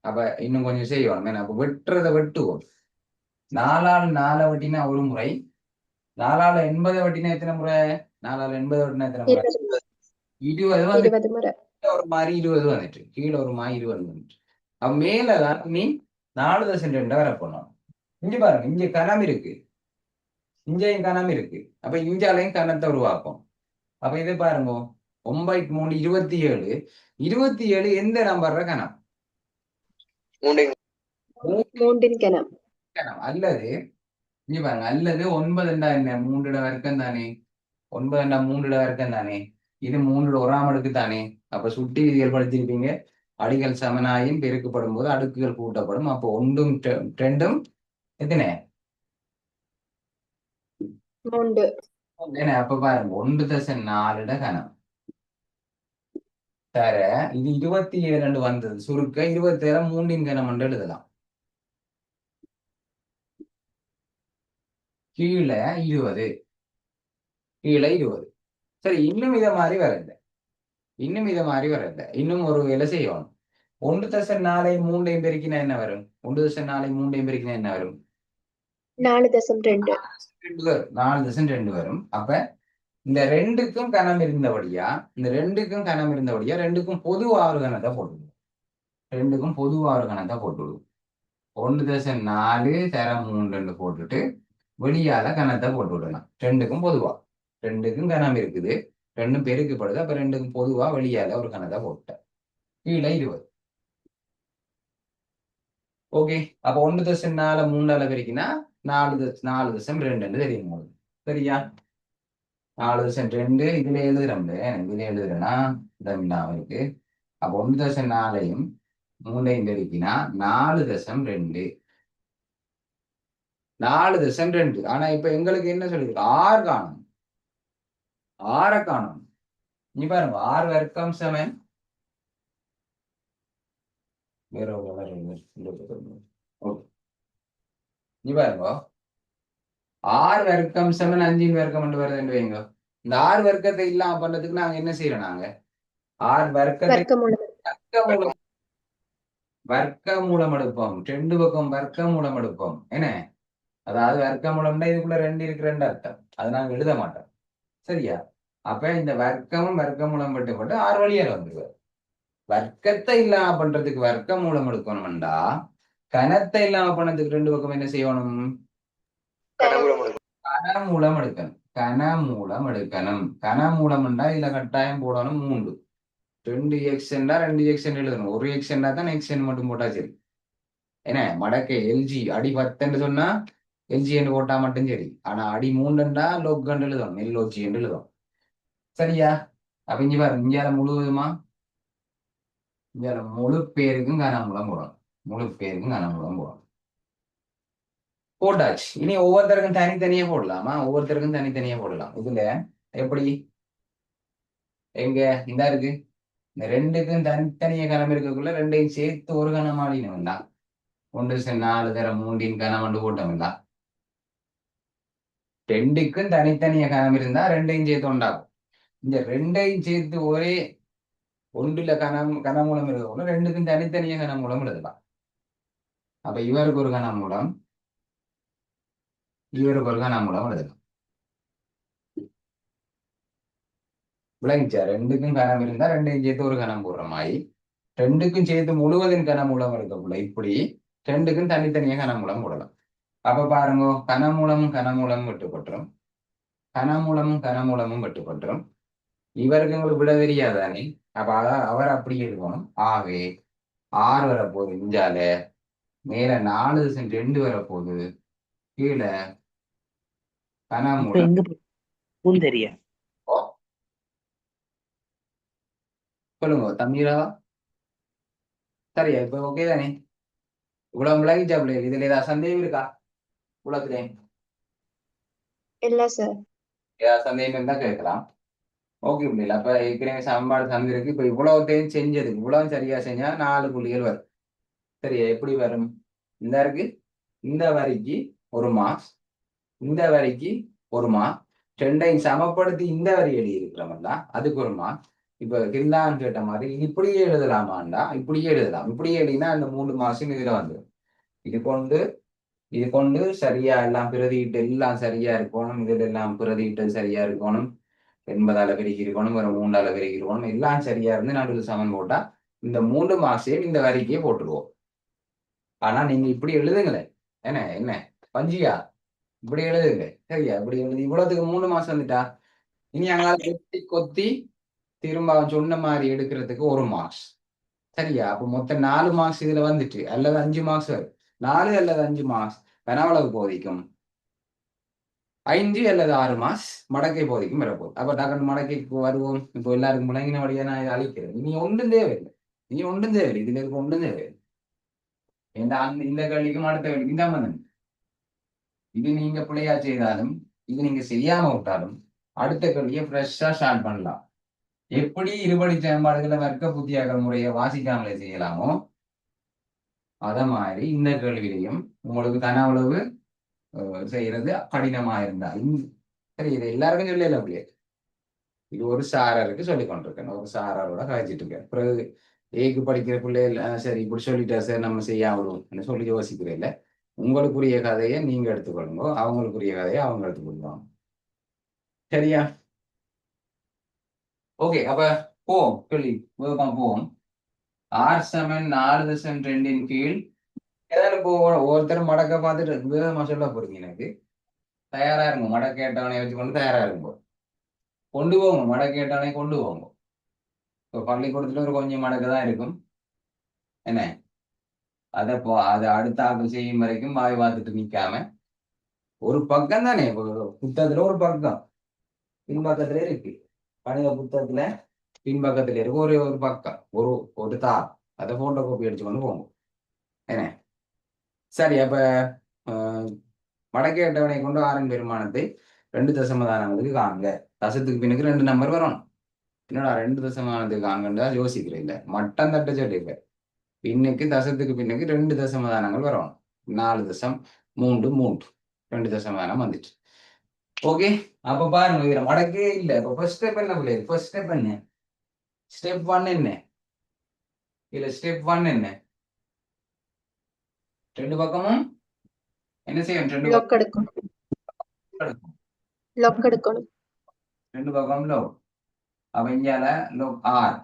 Speaker 1: அப்ப இன்னும் கொஞ்சம் செய்வோம். அப்ப வெட்டுறதை வெட்டுவோம். 4ஆல் 4 வெட்டினா ஒரு முறை, 4ஆல் 80 வெட்டினா எத்தனை முறை? 4ஆல் 80 வெட்டினா எத்தனை முறை? 20 வந்து
Speaker 2: 20 முறை.
Speaker 1: ஒரு மாதிரி 20 வந்துட்டு, கீழே ஒரு மாதிரி 20 வந்துட்டு. அப்ப மேலதான் நீ 4.2 வர போனோம். இங்க பாருங்க, இங்க கணம் இருக்கு, இங்கேயும் கணம் இருக்கு. அப்ப இஞ்சாலையும் கணத்தை உருவாக்கும். அப்ப இது பாருங்க, 9×3 27. 27 எந்த நம்பர்ற கணம்?
Speaker 2: மூன்றின் கணம்.
Speaker 1: கணம். அல்லது இங்க பாருங்க, அல்லது 9 என்ன? 3 வர்க்கம் தானே. 9 3 வர்க்கம் தானே. இது 3 1ஆம் அடுக்கு தானே. அப்ப சுட்டி விதிகள் படிச்சிருப்பீங்க. அடிகள் சமனாயும் பெருக்கப்படும் போது அடுக்குகள் கூட்டப்படும். அப்போ 1ம் 2ம் எத்தனை?
Speaker 2: 3.
Speaker 1: என்ன? அப்ப பாருங்க, 1.4 கணம் தர இது 27 வந்தது. சுருக்க 27 3ன் கணம் என்று எழுதலாம். கீழே 20. சரி, இன்னும் இதை மாதிரி வரல. இன்னும் ஒரு வேலை செய்யணும். 1.4 3 பெருக்கினா என்ன வரும்? 1.4 3 பெருக்கினா என்ன வரும்?
Speaker 2: 4.2.
Speaker 1: 4.2 வரும். அப்ப இந்த ரெண்டுக்கும் கணம் இருந்தபடியா ரெண்டுக்கும் பொதுவா ஒரு கணத்தை போட்டுவிடும். 1.4 தர 3 போட்டுட்டு வெளியால கணத்தை போட்டு விடலாம். ரெண்டுக்கும் கணம் இருக்குது, ரெண்டும் பெருக்கப்படுது. அப்ப ரெண்டுக்கும் பொதுவா வெளியால ஒரு கணத்தை போட்டேன். கீழே 20. ஓகே. அப்ப 1.4 3ஆல பெருக்கினா 4.2 தெரியும். சரியா? 4.2 இதுல எழுதுறேன்னா இருக்கு. அப்ப 1.4ஐயும் 3ஐயும் பெருக்கினா 4.2. 4.2. ஆனா இப்ப எங்களுக்கு என்ன சொல்லிருக்கு? 6 காணும். 6 காணும். நீ பாருங்க, 6 வர்க்கம் சமன் வேற நீ பாருங்க, 6 வர்க்கம் சமன் 5 வர்க்கம் என்று வருதுன்னு வைங்க. இந்த 6 வர்க்கத்தை இல்லாம பண்றதுக்கு நாங்க என்ன செய்யறோம்? நாங்க 6 வர்க்கத்தை
Speaker 2: வர்க்கமூலம்.
Speaker 1: வர்க்கமூலம் எடுப்போம். 2 பக்கம் வர்க்கமூலம் எடுப்போம். என்ன? அதாவது வர்க்கமூலம்னா இதுக்குள்ள 2 இருக்கு, 2 அர்த்தம். அதை நாங்க எழுத மாட்டோம். சரியா? அப்ப இந்த வர்க்கமூலம் விட்டுப்பட்டு 6 வழியால வந்துருவார். வர்க்கத்தை இல்லாம பண்றதுக்கு வர்க்கமூலம் எடுக்கணும்டா, கணத்தை இல்லாம பண்ணதுக்கு 2 பக்கம் என்ன செய்யணும்? கனமூலம் எடுக்கணும். கனமூலம்டா இதுல கட்டாயம் போடணும் 3. 2x ரெண்டு எக்ஸ்என் எழுதணும். ஒரு எக்ஸ்என்னா தான் எக்ஸ்என் மட்டும் போட்டா சரி. என்ன மடக்கை எல்ஜி அடி 10 சொன்னா எல்ஜி என்று போட்டா மட்டும் சரி. ஆனா அடி 3 லோக் எழுதும், எல்ஓஜி என்று எழுதும். சரியா? அப்ப இங்க பாருங்க, இந்தியால முழுவதுமா இந்தியால முழு பேருக்கும் கனமூலம் போடணும். முழு பேருக்கும் கனமூலம் போடணும். போட்டாச்சு. இனி ஒவ்வொருத்தருக்கும் தனித்தனியே போடலாமா? ஒவ்வொருத்தருக்கும் தனித்தனியே போடலாம். இதுல எப்படி எங்க இந்த இருக்கு, இந்த ரெண்டுக்கும் தனித்தனியே கனம் இருக்கக்குள்ள ரெண்டையும் சேர்த்து ஒரு கனம் ஆடினோம்டா. 1 4 தர 3 கனம் வந்து போட்டோம்டா. ரெண்டுக்கும் தனித்தனிய கனம் இருந்தா ரெண்டையும் சேர்த்து உண்டாகும். இந்த ரெண்டையும் சேர்த்து ஒரே ஒன்றுல கனமூலம் இருக்கக்குள்ள ரெண்டுக்கும் தனித்தனிய கனமூலம் எழுதலாம். அப்ப இவருக்கு ஒரு கனமூலம், இவருக்கு ஒரு கனமூலம் எழுதலாம். விளங்கிச்சா? ரெண்டுக்கும் கனம் இருந்தா ரெண்டையும் சேர்த்து ஒரு கனம் போடுற மாதிரி, ரெண்டுக்கும் சேர்த்து முழுவதும் கனமூலம் இருக்கக்குள்ள இப்படி ரெண்டுக்கும் தனித்தனிய கனமூலம் போடலாம். அப்ப பாருங்க, கனமூலமும் கனமூலமும் வெட்டுப்பட்டுரும், கனமூலமும் கனமூலமும் வெட்டுப்பட்டுரும். இவருக்கு உங்களுக்கு விட தெரியாதானே? அப்ப அவர் அப்படி இருக்கணும். ஆகவே 6 வரப்போகுது, இஞ்சால மேல 4 வரப்போகுது, கீழே
Speaker 6: இப்ப
Speaker 1: கனமூலம்.
Speaker 6: எங்க பூந்தெரியா
Speaker 1: ஓ, சொல்லுங்க தம்பீரா. சரியா? இப்ப ஓகே தானே? இவ்வளவு விளங்கிச்சா பிள்ளைகள்? இதுல ஏதாவது சந்தேகம் இருக்கா? உலகத்திலே
Speaker 2: இல்ல சார்.
Speaker 1: ஏதாவது சந்தேகம் இருந்தா கேட்கலாம். ஓகே பிள்ளைகள், அப்ப ஏற்கனவே சமன்பாடு தந்திருக்கு. இப்ப இவ்வளவுத்தையும் செஞ்சதுக்கு இவ்வளவு சரியா செஞ்சா 4 புள்ளிகள் வரும். சரியா? எப்படி வரும்? இந்த இருக்கு, இந்த வரிக்கு ஒரு மார்க்ஸ், இந்த வரிக்கு ஒரு மார்க், ரெண்டையும் சமப்படுத்தி இந்த வரி எழுதி இருக்கிறோம்ல அதுக்கு ஒரு மார்க். இப்ப கில்லான்னு கேட்ட மாதிரி இப்படியே எழுதலாமாண்டா? இப்படியே எழுதலாம். இப்படியே எழுதினா அந்த 3 மார்க்ஸும் இதுல வந்துடும். இது கொண்டு சரியா எல்லாம் பிரதியிட்டு எல்லாம் சரியா இருக்கணும். இதுல எல்லாம் பிரதியிட்டு சரியா இருக்கணும். 80 பெருக்கி இருக்கணும், ஒரு 3 பெருக்கி இருக்கணும். எல்லாம் சரியா இருந்து நடுவில் சமன் போட்டா இந்த 3 மார்க்ஸையும் இந்த வரிக்கே போட்டுருவோம். ஆனா நீங்க இப்படி எழுதுங்களேன். என்ன என்ன பஞ்சியா, இப்படி எழுதுங்க. சரியா? இப்படி எழுதி இவ்வளவுக்கு 3 மாசம் வந்துட்டா இனி அங்கால கொத்தி கொத்தி திரும்ப அவன் சொன்ன மாதிரி எடுக்கிறதுக்கு ஒரு மார்க்ஸ். சரியா? அப்ப மொத்தம் 4 மார்க்ஸ் இதுல வந்துட்டு, அல்லது 5 மார்க்ஸ் வரும். 4 அல்லது 5 மார்க்ஸ் கனவளவு போதிக்கும், 5 அல்லது 6 மார்க்ஸ் மடக்கை போதிக்கும் வரப்போகுது. அப்ப டக்குனு மடக்கைக்கு வருவோம். இப்போ எல்லாருக்கும் முழங்கின வழியா நான் இதை அழிக்கிறேன். இனி ஒன்றும் தேவையில்லை, இனி ஒன்றும் தேவையில்லை, இதுல இருக்க ஒன்றும் தேவையில்லை. இந்த கேள்விக்கும் அடுத்த கேள்விக்கும் தான் வந்து, இது நீங்க பிள்ளையா செய்தாலும் இது நீங்க செய்யாம விட்டாலும் அடுத்த கேள்வியை ஃப்ரெஷ்ஷா ஸ்டார்ட் பண்ணலாம். எப்படி இருபடி செயல்பாடுகளை வர்க்க புத்தியாக்கல் முறையை வாசிக்காமலே செய்யலாமோ அத மாதிரி இந்த கேள்வியிலையும் உங்களுக்கு கனவுளவு செய்யறது கடினமா இருந்தா, சரி இதை எல்லாருக்கும் சொல்லல அப்படியே. இது ஒரு சாரருக்கு சொல்லி கொண்டிருக்கேன், ஒரு சாராரோட காய்ச்சிட்டு இருக்கேன். பிறகு ஏக்கு படிக்கிற பிள்ளைகள் சரி இப்படி சொல்லிட்டா சார் நம்ம செய்யாமலும் சொல்லி யோசிக்கிறேன். இல்லை, உங்களுக்குரிய கதையை நீங்க எடுத்துக்கொள்ளுங்க, அவங்களுக்குரிய கதையை அவங்க எடுத்துக்கொள்வாங்க. சரியா? ஓகே, அப்ப போவோம் கேள்வி போவோம். R = 4.2 கீழ் ஏதாவது இப்போ ஒவ்வொருத்தரும் மடக்க பார்த்துட்டு விதமா சொல்ல போறீங்க. எனக்கு தயாரா இருங்க, மடக்க கேட்டவனை வச்சுக்கொண்டு தயாரா இருங்க. கொண்டு போங்க, மடக்க கேட்டவனை கொண்டு போங்க. இப்போ பள்ளிக்கூடத்துல ஒரு கொஞ்சம் மடக்க தான் இருக்கும். என்ன அதை அடுத்த ஆக்கள் செய்யும் வரைக்கும் வாய் பார்த்துட்டு நிக்காம ஒரு பக்கம் தானே, புத்தகத்துல ஒரு பக்கம் பின்பக்கத்துல இருக்கு, கணித புத்தகத்துல பின்பக்கத்துல இருக்கு ஒரு பக்கம், ஒரு தாள், அதை போட்டோ காப்பி அடிச்சு கொண்டு போங்க. என்ன சரி? அப்ப மடக்கேட்டவனை கொண்டு ஆறின் பெருமானத்தை 2 தசமதானங்களுக்கு காண்க. தசத்துக்கு பின்னுக்கு 2 நம்பர் வரணும். என்னடா 2 தசமதானத்துக்கு காண்கண்டா யோசிக்கிறேன். இல்லை, மட்டம் தட்ட சொல்லியிருக்கேன். பின்னுக்கு தசத்துக்கு பின்னுக்கு 2 தசமதானங்கள் வரணும். 4 தசம் 3 3 2 தசமதானம் வந்துட்டு. ஓகே, அப்ப பாருங்க, இதுல மடக்கே இல்லை. இப்ப ஃபர்ஸ்ட் ஸ்டெப் என்ன பிள்ளை? ஃபர்ஸ்ட் ஸ்டெப் என்ன? ஸ்டெப் 1 என்ன? இல்ல ஸ்டெப் 1 என்ன? 2 பக்கமும் என்ன செய்யணும்? 2
Speaker 2: லொக் எடுக்கணும். லொக் எடுக்கணும்.
Speaker 1: 2 பக்கம் லோ. அப்ப இங்கால லோ ஆர்,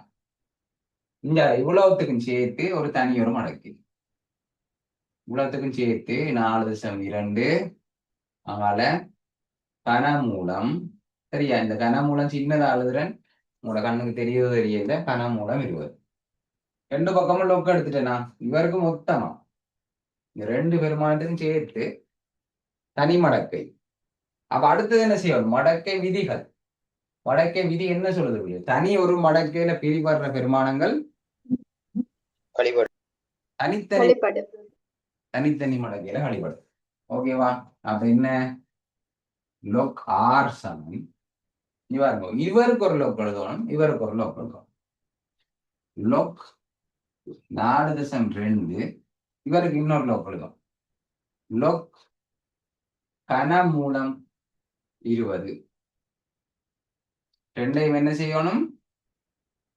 Speaker 1: இந்த இவ்வளவுத்துக்கும் சேர்த்து ஒரு தனி ஒரு மடக்கு, இவ்வளவுத்துக்கும் சேர்த்து 4.2 அங்கால கனமூலம். சரியா? இந்த கனமூலம் சின்னதா எழுதுறேன், உங்களோட கண்ணுக்கு தெரியதோ தெரியல, கனமூலம் 20. ரெண்டு பக்கமும் லொக் எடுத்துட்டேனா, இவருக்கு மொத்தமா இந்த ரெண்டு பெருமானத்துக்கும் சேர்த்து தனி மடக்கை. அப்ப அடுத்தது என்ன செய்யணும்? மடக்கை விதிகள். மடக்கை விதி என்ன சொல்லுது? தனி ஒரு மடக்கையில பிரிபடுற பெருமானங்கள்
Speaker 4: வழிபாடு.
Speaker 1: தனித்தனி
Speaker 2: வழிபாடு.
Speaker 1: தனித்தனி மடக்கையில வழிபடும். ஓகேவா? அப்ப என்ன? லொக் ஆர் சமன் இவருக்கு ஒரு லொக் எழுதணும், இவருக்கு ஒரு லொக் எழுதணும். லொக் 4.2 இவருக்கு இன்னொரு லொக் எழுதணும். லொக் கனமூலம் 20 ரெண்டையும் என்ன செய்யணும்?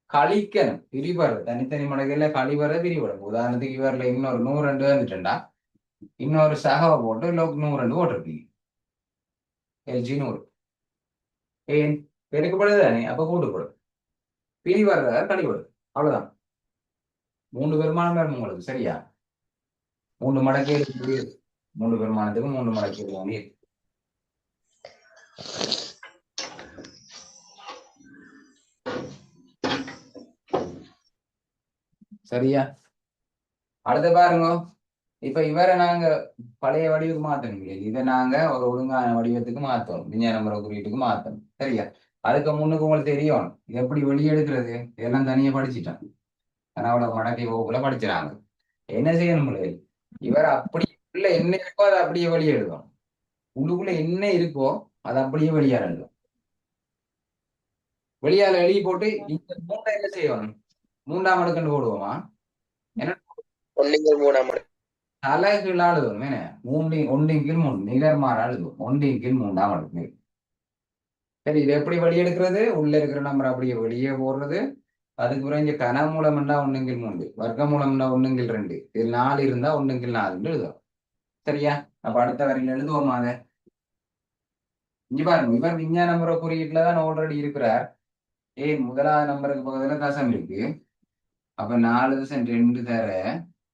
Speaker 1: கழிக்கணும். பிரிபடுற தனித்தனி மடக்கையில கழிவற பிரிபடும். உதாரணத்துக்கு இவர்ல இன்னொரு 102 வந்துட்டா, இன்னொரு சகவை போட்டு லோக் 102 போட்டிருப்பீங்க. LG 100 ஏன் பெருக்கப்படுது தானே, அப்ப கூட்டுப்படும். பிரிவற கழிவடும். அவ்வளவுதான். 3 பெருமானம் உங்களுக்கு. சரியா? 3 மடக்கையில் 3 பெருமானத்துக்கு 3 மடக்கையில் சரியா? அடுத்த பாருங்க. இப்ப இவரை நாங்க பழைய வடிவுக்கு மாத்தணும். இதை நாங்க ஒரு ஒழுங்கான வடிவத்துக்கு மாத்தணும், விஞ்ஞான முறை குறியீட்டுக்கு மாத்தணும். சரியா? அதுக்கு முன்னுக்கு உங்களுக்கு தெரியும் எப்படி வெளியெடுக்கிறது. இதெல்லாம் தனியா படிச்சுட்டான். கனவுல மடக்கை வகுப்புல படிச்சுறாங்க. என்ன செய்யணும்? இவர் அப்படி உள்ள என்ன இருக்கோ அதை அப்படியே வெளியே எழுதும். உள்ளுக்குள்ள என்ன இருக்கோ அதை அப்படியே வெளியால எழுதும். வெளியால எழுதி போட்டு இந்த மூட்டை என்ன செய்யணும்? 3ஆம் அடுக்கண்டு போடுவோமா? ஏன்னா
Speaker 4: 1
Speaker 1: தலைகீழா எழுதுவோம். என்ன? 1 கீழ் 3 நிகர்மாறா எழுதுவோம். 1 கீழ் 3ஆம் அடுக்கு. சரி, இது எப்படி வெளியெடுக்கிறது? உள்ள இருக்கிற நம்பர் அப்படியே வெளியே போடுறது. அதுக்கு பிறகு இங்க கனமூலம் இருந்தா 1 கீழ் 3, வர்க்கமூலம் இருந்தா 1 கீழ் 2, இது 4 இருந்தா 1 கீழ் 4 எழுதுவோம். சரியா? அப்ப அடுத்த வரையில் எழுதுவோமா? அதை இங்க பாருங்க. இவர் விஞ்ஞான முறை குறியீட்டுலதான் ஆல்ரெடி இருக்கிறார். ஏன் முதலாவது நம்பருக்கு பக்கத்துல தசம் இருக்கு. அப்ப 4.2 தர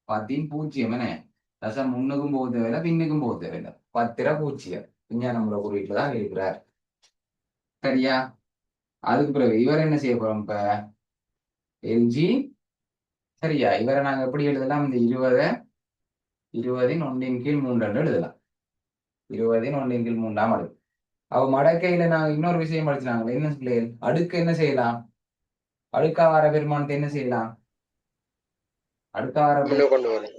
Speaker 1: 10 என்ன? தசம் முன்னுக்கும் போக தேவையில்லை, பின்னுக்கும் போக தேவையில்லை. 10 விஞ்ஞான முறை குறியீட்டுலதான் இருக்கிறார். சரியா? அதுக்கு பிறகு இவர் என்ன செய்ய போறோம்? இப்ப LG. சரியா? இவரை நாங்க எப்படி எழுதலாம்? இந்த 20 1 கீழ் 3 எழுதலாம். 20 1 கீழ் 3ஆம் அடுக்கு. அவ மடக்கையில நாங்க இன்னொரு விஷயம் படிச்சுனாங்க. என்ன பிள்ளைகள்? அடுக்கு என்ன செய்யலாம்? அடுக்கா வர பெருமானத்தை என்ன செய்யலாம்? அடுக்கா வர
Speaker 4: கொண்டு வரும்.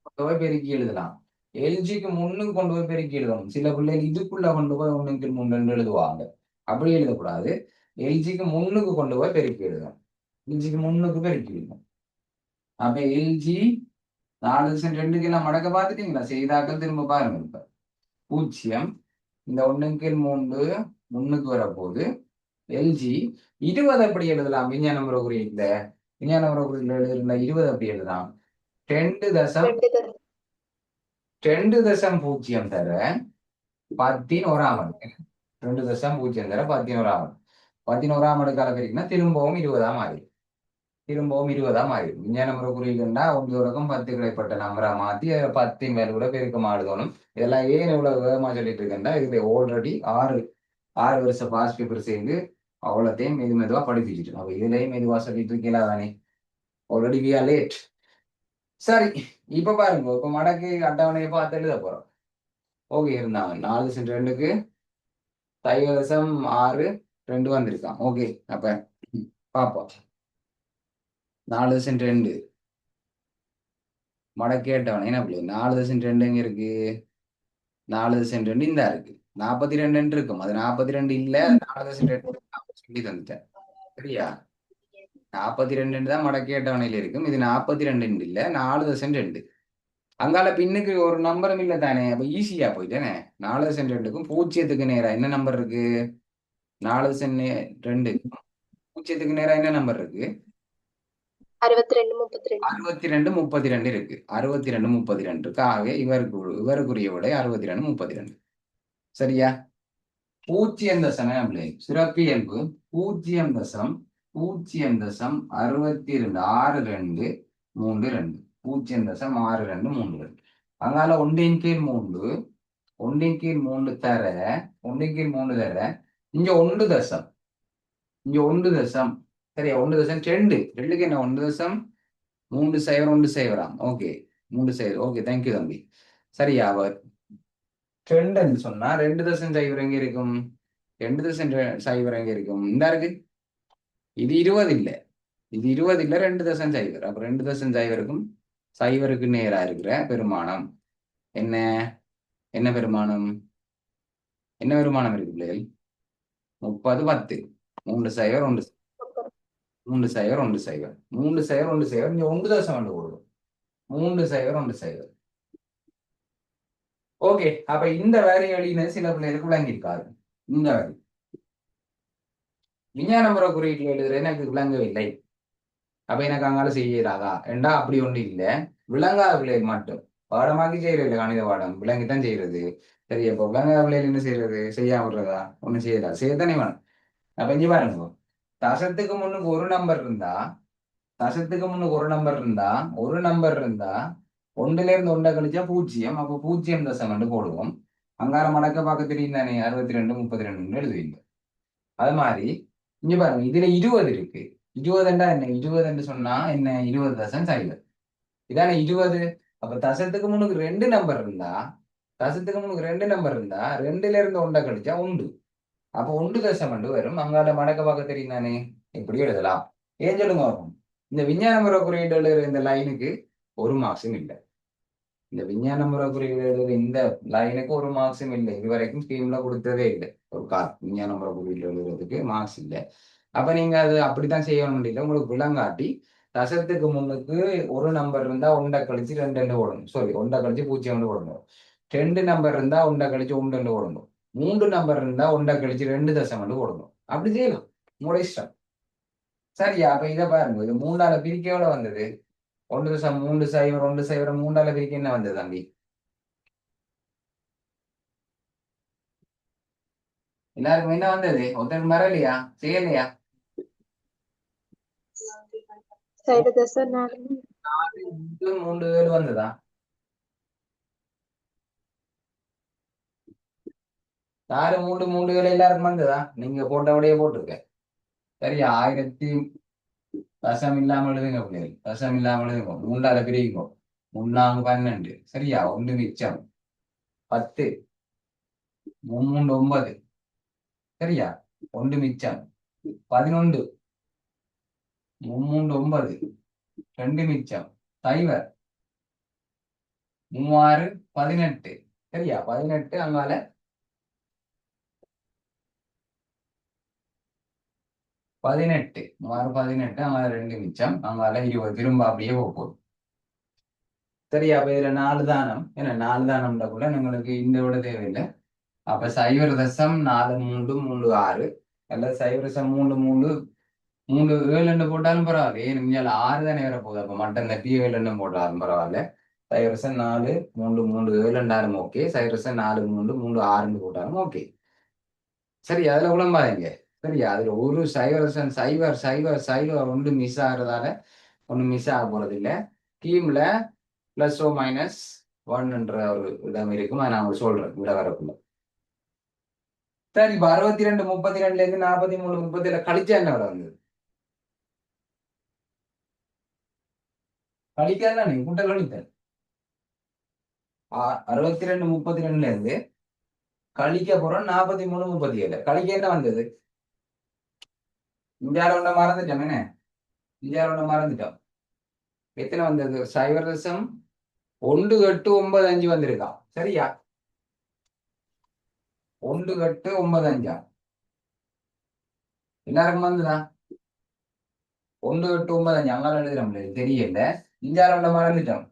Speaker 1: கொண்டு போய் பெருக்கி எழுதலாம். LGக்கு முன்னுக்கு கொண்டு போய் பெருக்கி எழுதணும். சில பிள்ளைகள் இதுக்குள்ள கொண்டு போய் 1 கீழ் 3 எழுதுவாங்க. அப்படி எழுதக்கூடாது. LGக்கு முன்னுக்கு கொண்டு போய் பெருக்கி எழுதணும். LGக்கு முன்னுக்கு பெருக்கி எழுதணும். அப்ப LG 4.2 எல்லாம் மடக்க பார்த்துட்டீங்களா? செய்தாக்கள் திரும்ப பாருங்க. இப்ப 0 இந்த 1 கீழ் 3 முன்னுக்கு வரப்போகுது. LG 20 எப்படி எழுதலாம்? விஞ்ஞான முறை குறியீட்டுல விஞ்ஞான முறை குறியீட்டுல எழுதுனா 20 எப்படி எழுதலாம்? 2 தசம் 2.0 தர 11ஆம் அடுக்கு. 2.0 தர 11ஆம் அடுக்கு. 11ஆம் அடுக்கால பெருக்கினா திரும்பவும் 20ஆம் மாறி. திரும்பவும் 20ஆம் மாறி. விஞ்ஞான முறை குறியீடுன்னா 1 10 கிடைப்பட்ட நம்பரா மாத்தி 10 மேல கூட பெருக்க மாடுதோணும். இதெல்லாம் ஏன் இவ்வளவு வேகமா சொல்லிட்டு இருக்கேன்னா, இது ஆல்ரெடி 6 வருஷம் பாஸ் பேப்பர் சேர்ந்து அவ்வளோத்தையும் மெதுவா படிப்பிச்சுட்டு. அப்ப இதுலயும் மெதுவா சொல்லிட்டு இருக்கலாம் தானே. Already we are late. சரி, இப்ப பாருங்க. இப்ப மடக்கு அட்டவணையை பார்த்து எழுத போறோம். ஓகே, இருந்தாங்க 4.2க்கு 0.62 வந்திருக்கான். ஓகே, அப்ப பார்ப்போம். 4.2 மடக்கு அட்டவணை என்ன பிள்ளை? 4.2 எங்க இருக்கு? 4.2 இந்த இருக்கு. 42 இருக்கும். அது 42 இல்ல. 4.2 சொல்லி தந்துட்டேன். சரியா? 42 தான் மடக்கி அட்டவணையில இருக்கும். இது 42 இல்ல, 4.2. அங்கால பின்னுக்கு ஒரு நம்பரும் இல்லை தானே. அப்ப ஈஸியா போயிட்டேனே. 4.2க்கும் 0க்கு நேரா என்ன நம்பர் இருக்கு? 4.2 0க்கு நேரா என்ன நம்பர் இருக்கு? 62 32 இருக்கு. 62 32 இருக்கு. ஆகவே இவருக்குரிய விடை 62 32. சரியா? 0 சிறப்பியல்பு 0.0 0.62 0.6232. அங்கால 1 கீழ் 3 தர 1 கீழ் 3 தர இங்க 1 தசம் இங்க 1 சரியா 1 ரெண்டுக்கு என்ன 1.30 ஓகே 3 ஓகே தேங்க்யூ தம்பி. சரியா அவர் ட்ரெண்டுன்னு சொன்னா 2.0 எங்க இருக்கும்? 2.0 எங்க இருக்கும்? இந்த இருக்கு. இது 20 இல்ல, இது 20 இல்ல, 2.0. அப்ப 2.0க்கும் 0க்கு நேரா இருக்கிற பெருமானம் என்ன? என்ன பெருமானம்? என்ன பெருமானம் இருக்கு பிள்ளைகள்? 30 10 3 0 1 3 0 1 0 3 0 1 0 இங்க 1.2 கொடுக்கும் 3 0 1 0. ஓகே, அப்ப இந்த வேலை எழுதினது சில பிள்ளைகளுக்கு விளங்கியிருக்காது. இந்த வேலை விஞ்ஞான முறை குறியீட்டில் எழுதுறது எனக்கு விளங்கவில்லை, அப்ப எனக்கு அங்கால செய்யறாதா என்றா அப்படி ஒன்று இல்லை. விளங்காத பிள்ளைகள் மட்டும் பாடமாக்கி செய்யறது கணித பாடம் விளங்கித்தான் செய்யறது. சரி, அப்போ விளங்காத பிள்ளைகள் என்ன செய்யறது? செய்யாம விடுறதா? ஒன்றும் செய்யலாம், செய்யத்தானே வேணும். அப்ப இங்க பாருங்க, தசத்துக்கு முன்னுக்கு ஒரு நம்பர் இருந்தா, ஒரு நம்பர் இருந்தா 1ல இருந்து 1 கழிச்சா 0, அப்போ 0.2 போடுவோம். அங்கார மடக்க பார்க்க தெரியும் தானே, 62 32 எழுதுவீங்க. அது மாதிரி இங்க பாருங்க, இதுல 20 இருக்கு. 20 என்ன? 20 சொன்னா என்ன? 20.0 இதானே 20. அப்ப தசத்துக்கு முன்னுக்கு 2 நம்பர் இருந்தா, 2ல இருந்து 1 கழிச்சா 1, அப்போ 1.2 வரும். அங்கால மடக்க பார்க்க தெரியும் தானே, இப்படி எழுதலாம். ஏன் சொல்லுங்க வரும்? இந்த விஞ்ஞான முறை குறியீடு எழுதுற இந்த லைனுக்கு ஒரு மார்க்ஸும் இல்லை. இந்த விஞ்ஞான முறை குறியீடு எழுதுற இந்த லைனுக்கு ஒரு மார்க்ஸும் இல்லை. இதுவரைக்கும் ஸ்கீம்ல கொடுத்ததே இல்லை. ஒரு விஞ்ஞான முறை குறியீடு எழுதுறதுக்கு மார்க்ஸ் இல்லை. அப்ப நீங்க அது அப்படித்தான் செய்யணும் இல்லை. உங்களுக்கு விளங்காட்டி தசத்துக்கு முன்னுக்கு ஒரு நம்பர் இருந்தா 1 கழிச்சு 2 போடணும். சாரி, 1 கழிச்சு 0 போடணும். 2 நம்பர் இருந்தா 1 கழிச்சு 1 போடணும். 3 நம்பர் இருந்தா 1 கழிச்சு 2.1 போடணும். அப்படி செய்யலாம், உங்களோட இஷ்டம். சரியா? அப்ப இதை பாருங்க, இது 3ஆல பிரிக்க எவ்வளவு வந்தது? 1.3 1 3ஆல பிரிக்க என்ன வந்தது தம்பி? எல்லாருக்கும் என்ன வந்தது? ஒருத்தருக்கு மறலையா? செய்யலையா?
Speaker 2: 0.4
Speaker 1: 3 வந்ததா? 4 3 எல்லாருக்கும் வந்ததா? நீங்க போட்டபடியே போட்டிருக்க. சரியா? 1000 தசம் இல்லாம எழுதுங்க பிள்ளைகள், தசம் இல்லாம எழுதுங்க. 3ஆல பிரிக்குங்க. 3 12. சரியா? 1 மிச்சம் 10, 3 9. சரியா? 1 மிச்சம் 11, 3 9, 2 மிச்சம் 0, 3 18. சரியா? 18 அங்கால 18, 3 18 அங்கால 2 மிச்சம், அங்கால 20. திரும்ப அப்படியே போகும். சரியா? அப்ப இதுல 4 தானம். ஏன்னா 4 தானம்ன்ற கூட உங்களுக்கு இந்த விட தேவையில்லை. அப்ப 0.4336 அல்லது 0.3337 போட்டாலும் பரவாயில்ல. ஏன் இங்கே 6 தானே வர போகுது. அப்ப மட்டும் தட்டி 7 போட்டாலும் பரவாயில்ல. 0.4337 ஓகே, 0.4336 போட்டாலும் ஓகே. சரி, அதுல உடம்பாதீங்க. சரியா? அதுல ஒரு 0.000 ஒன்று மிஸ் ஆகிறதால ஒன்றும் மிஸ் ஆக போறது இல்லை. டீம்ல +−1 ஒரு இடம் இருக்கும். அதை நான் உங்களுக்கு சொல்றேன் விட வரக்குள்ள. சரி, இப்ப 62 32ல இருந்து 43 37 கழிச்சா என்ன விட வந்தது? கழிக்காதான் நீ கூட்டல் கழித்தல். 62 32ல இருந்து கழிக்க போறோம் 43 37. கழிக்க என்ன வந்தது? இந்தியாவில் ஒன்றை மறந்துட்டோம். என்ன இந்தியாவில் ஒன்றை மறந்துட்டோம். எத்தனை வந்தது? 0.1895 வந்திருக்கா. சரியா? 1.895 எல்லாருக்கும் வந்துதான். 1.895 அங்கால எழுதுறோம், தெரியல. இந்தியாவில் ஒன்றை மறந்துட்டோம்.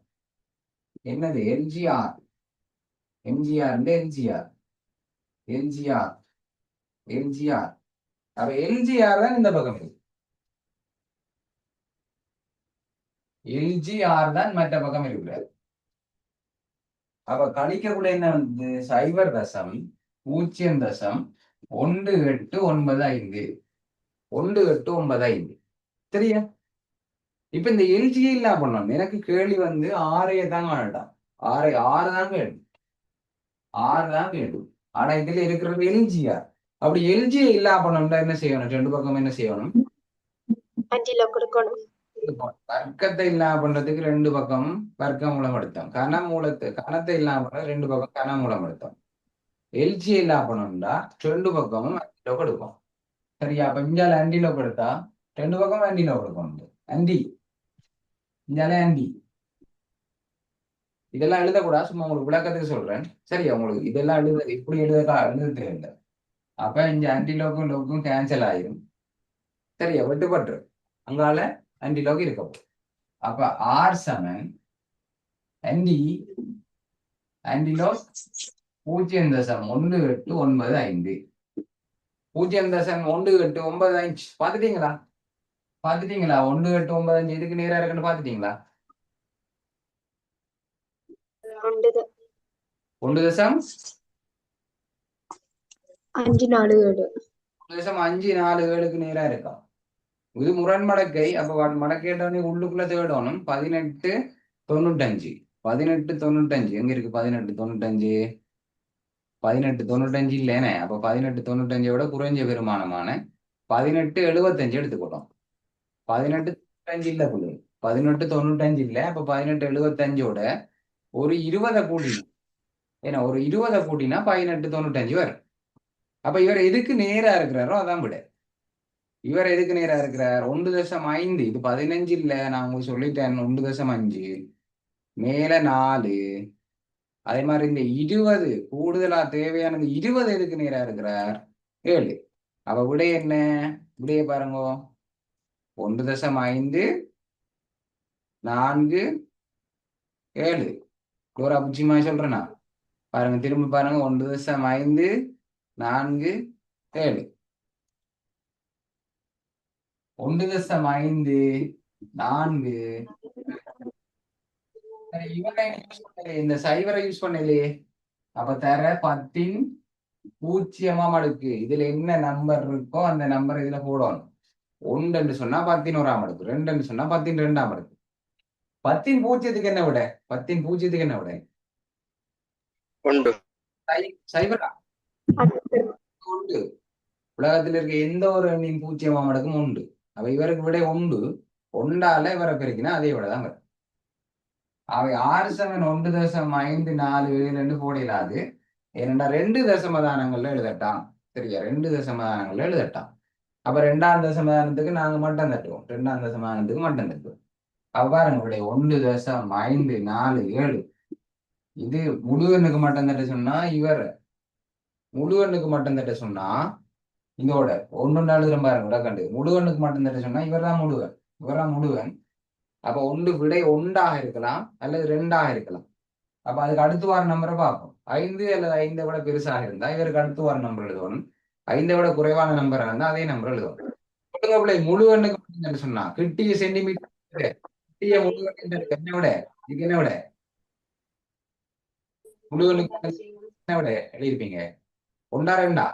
Speaker 1: என்னது? எல்ஜிஆர். எல்ஜிஆர். அப்ப எல்ஜிஆர் தான் இந்த பக்கம் இருக்கு. எல்ஜிஆர் தான் மற்ற பக்கம் இருக்கிறார். அப்ப கழிக்கக்கூடிய என்ன வந்து 0.0.1895. 1895. சரியா? இப்ப இந்த எல்ஜியை என்ன பண்ணணும்? எனக்கு கேள்வி வந்து 6 தான் காணட்டான். 6 தான் கேள்வி. 6 தான் கேள்வி. ஆனா இதுல இருக்கிறது எல்ஜிஆர். அப்படி எல்ஜியை இல்லா பண்ணணும்னா என்ன செய்யணும்? ரெண்டு பக்கம் என்ன செய்யணும்?
Speaker 2: அஞ்சில கொடுக்கணும்.
Speaker 1: வர்க்கத்தை இல்லாம பண்றதுக்கு ரெண்டு பக்கம் வர்க்க மூலம் எடுத்தோம். கணத்தை இல்லாம பண்ண ரெண்டு பக்கம் கன மூலம் எடுத்தோம். எல்ஜியை இல்லா பண்ணணும்னா ரெண்டு பக்கமும் அண்டிலோ கொடுக்கும். சரியா? அப்ப இஞ்சால அண்டிலோ கொடுத்தா ரெண்டு பக்கம் அண்டிலோ கொடுக்கணும். அண்டி இஞ்சால அண்டி இதெல்லாம் எழுதக்கூடாது, சும்மா உங்களுக்கு விளக்கத்துக்கு சொல்றேன். சரியா? உங்களுக்கு இதெல்லாம் இப்படி எழுத தேவையில்லை. அப்ப இங்க ஆன்டிலோக்கும் லோக்கும் கேன்சல் ஆயிரும். சரியா? வெட்டுப்பட்டு அங்கால ஆன்டிலோக் இருக்கும். அப்ப ஆர் சமன் ஆன்டிலோக் 0.185 0.185 பாத்துட்டீங்களா? 1.85 இதுக்கு நேரா இருக்குன்னு பாத்துட்டீங்களா?
Speaker 2: 1.547
Speaker 1: 1.547க்கு நேரா இருக்கும். இது முரண்மடக்கை. அப்ப மடக்கேட்டவனே உள்ளுக்குள்ள தேடணும். 1895 எங்க இருக்கு? 1895 இல்லைனே. அப்ப 1895 விட குறைஞ்ச பெருமானமான 1875 எடுத்துக்கிட்டோம். 1895 இல்ல புள்ளி, 1895 இல்ல. அப்ப 1875ஓட ஒரு 20 கூட்டினா, ஏன்னா ஒரு 20 கூட்டினா 1895 வரும். அப்ப இவர் எதுக்கு நேரா இருக்கிறாரோ அதான் விட. இவர் எதுக்கு நேரா இருக்கிறார்? 1.5. இது 15 இல்ல, நான் உங்களுக்கு சொல்லிட்டேன். 1.5 மேல 4. அதே மாதிரி இந்த 20 கூடுதலா தேவையானது 20 எதுக்கு நேரா இருக்கிறார்? 7. அப்ப விடை என்ன? விடைய பாருங்க. 1.5 4 7. ஒரு அபுச்சியமா சொல்றேன்னா பாருங்க, திரும்ப பாருங்க. 1.5 4 7. 1.5 4. இந்த சைவரை யூஸ் பண்ணலையே. அப்ப தர 10 0 அடுக்கு. இதுல என்ன நம்பர் இருக்கோ அந்த நம்பர் இதுல போடணும். 1 சொன்னா 10 அடுக்கு, 2 சொன்னா 10 அடுக்கு. 10 0க்கு என்ன விட? 10 0க்கு என்ன விட? சைவரா 1. உலகத்தில் இருக்க எந்த ஒரு எண்ணின் 0 அடுக்கும் 1. அப்ப இவருக்கு விட 1. 1ஆல இவரை பெருக்கினா அதே விட தான் வரும். அவை 6 7 1.547 போடலாது. ஏனென்றா 2 தசமதானங்கள்ல எழுதட்டான். சரியா? 2 தசமதானங்கள்ல எழுதட்டான். அப்ப 2ஆம் தசமதானத்துக்கு நாங்க மட்டம் தட்டுவோம். 2ஆம் தசமதானத்துக்கு மட்டம் தட்டுவோம். அப்ப பாருங்க, 1.547. இது முழு எண்ணுக்கு மட்டம் தட்ட சொன்னா முழு எண்ணுக்கு மட்டம் தட்ட சொன்னா இதோட 1 எழுதுற பாருங்க உடக்கண்டு. முழு எண்ணுக்கு மட்டம் தட்ட சொன்னா இவர் தான் முழுவன். அப்ப விடை 1ஆக இருக்கலாம் அல்லது 2ஆக இருக்கலாம். அப்ப அதுக்கு அடுத்து வர நம்பரை பார்ப்போம். 5 அல்லது 5 விட பெருசாக இருந்தா இவருக்கு அடுத்து வர நம்பர் எழுதணும். 5 விட குறைவான நம்பர் இருந்தா அதே நம்பர் எழுதணும். முழு எண்ணுக்கு மட்டும் சொன்னா கிட்டிய சென்டிமீட்டர் கிட்டிய முழு எண்ணுக்கு என்ன விட? இதுக்கு என்ன விட? முழு எண்ணுக்கு என்ன விட எழுதியிருப்பீங்க? 1 2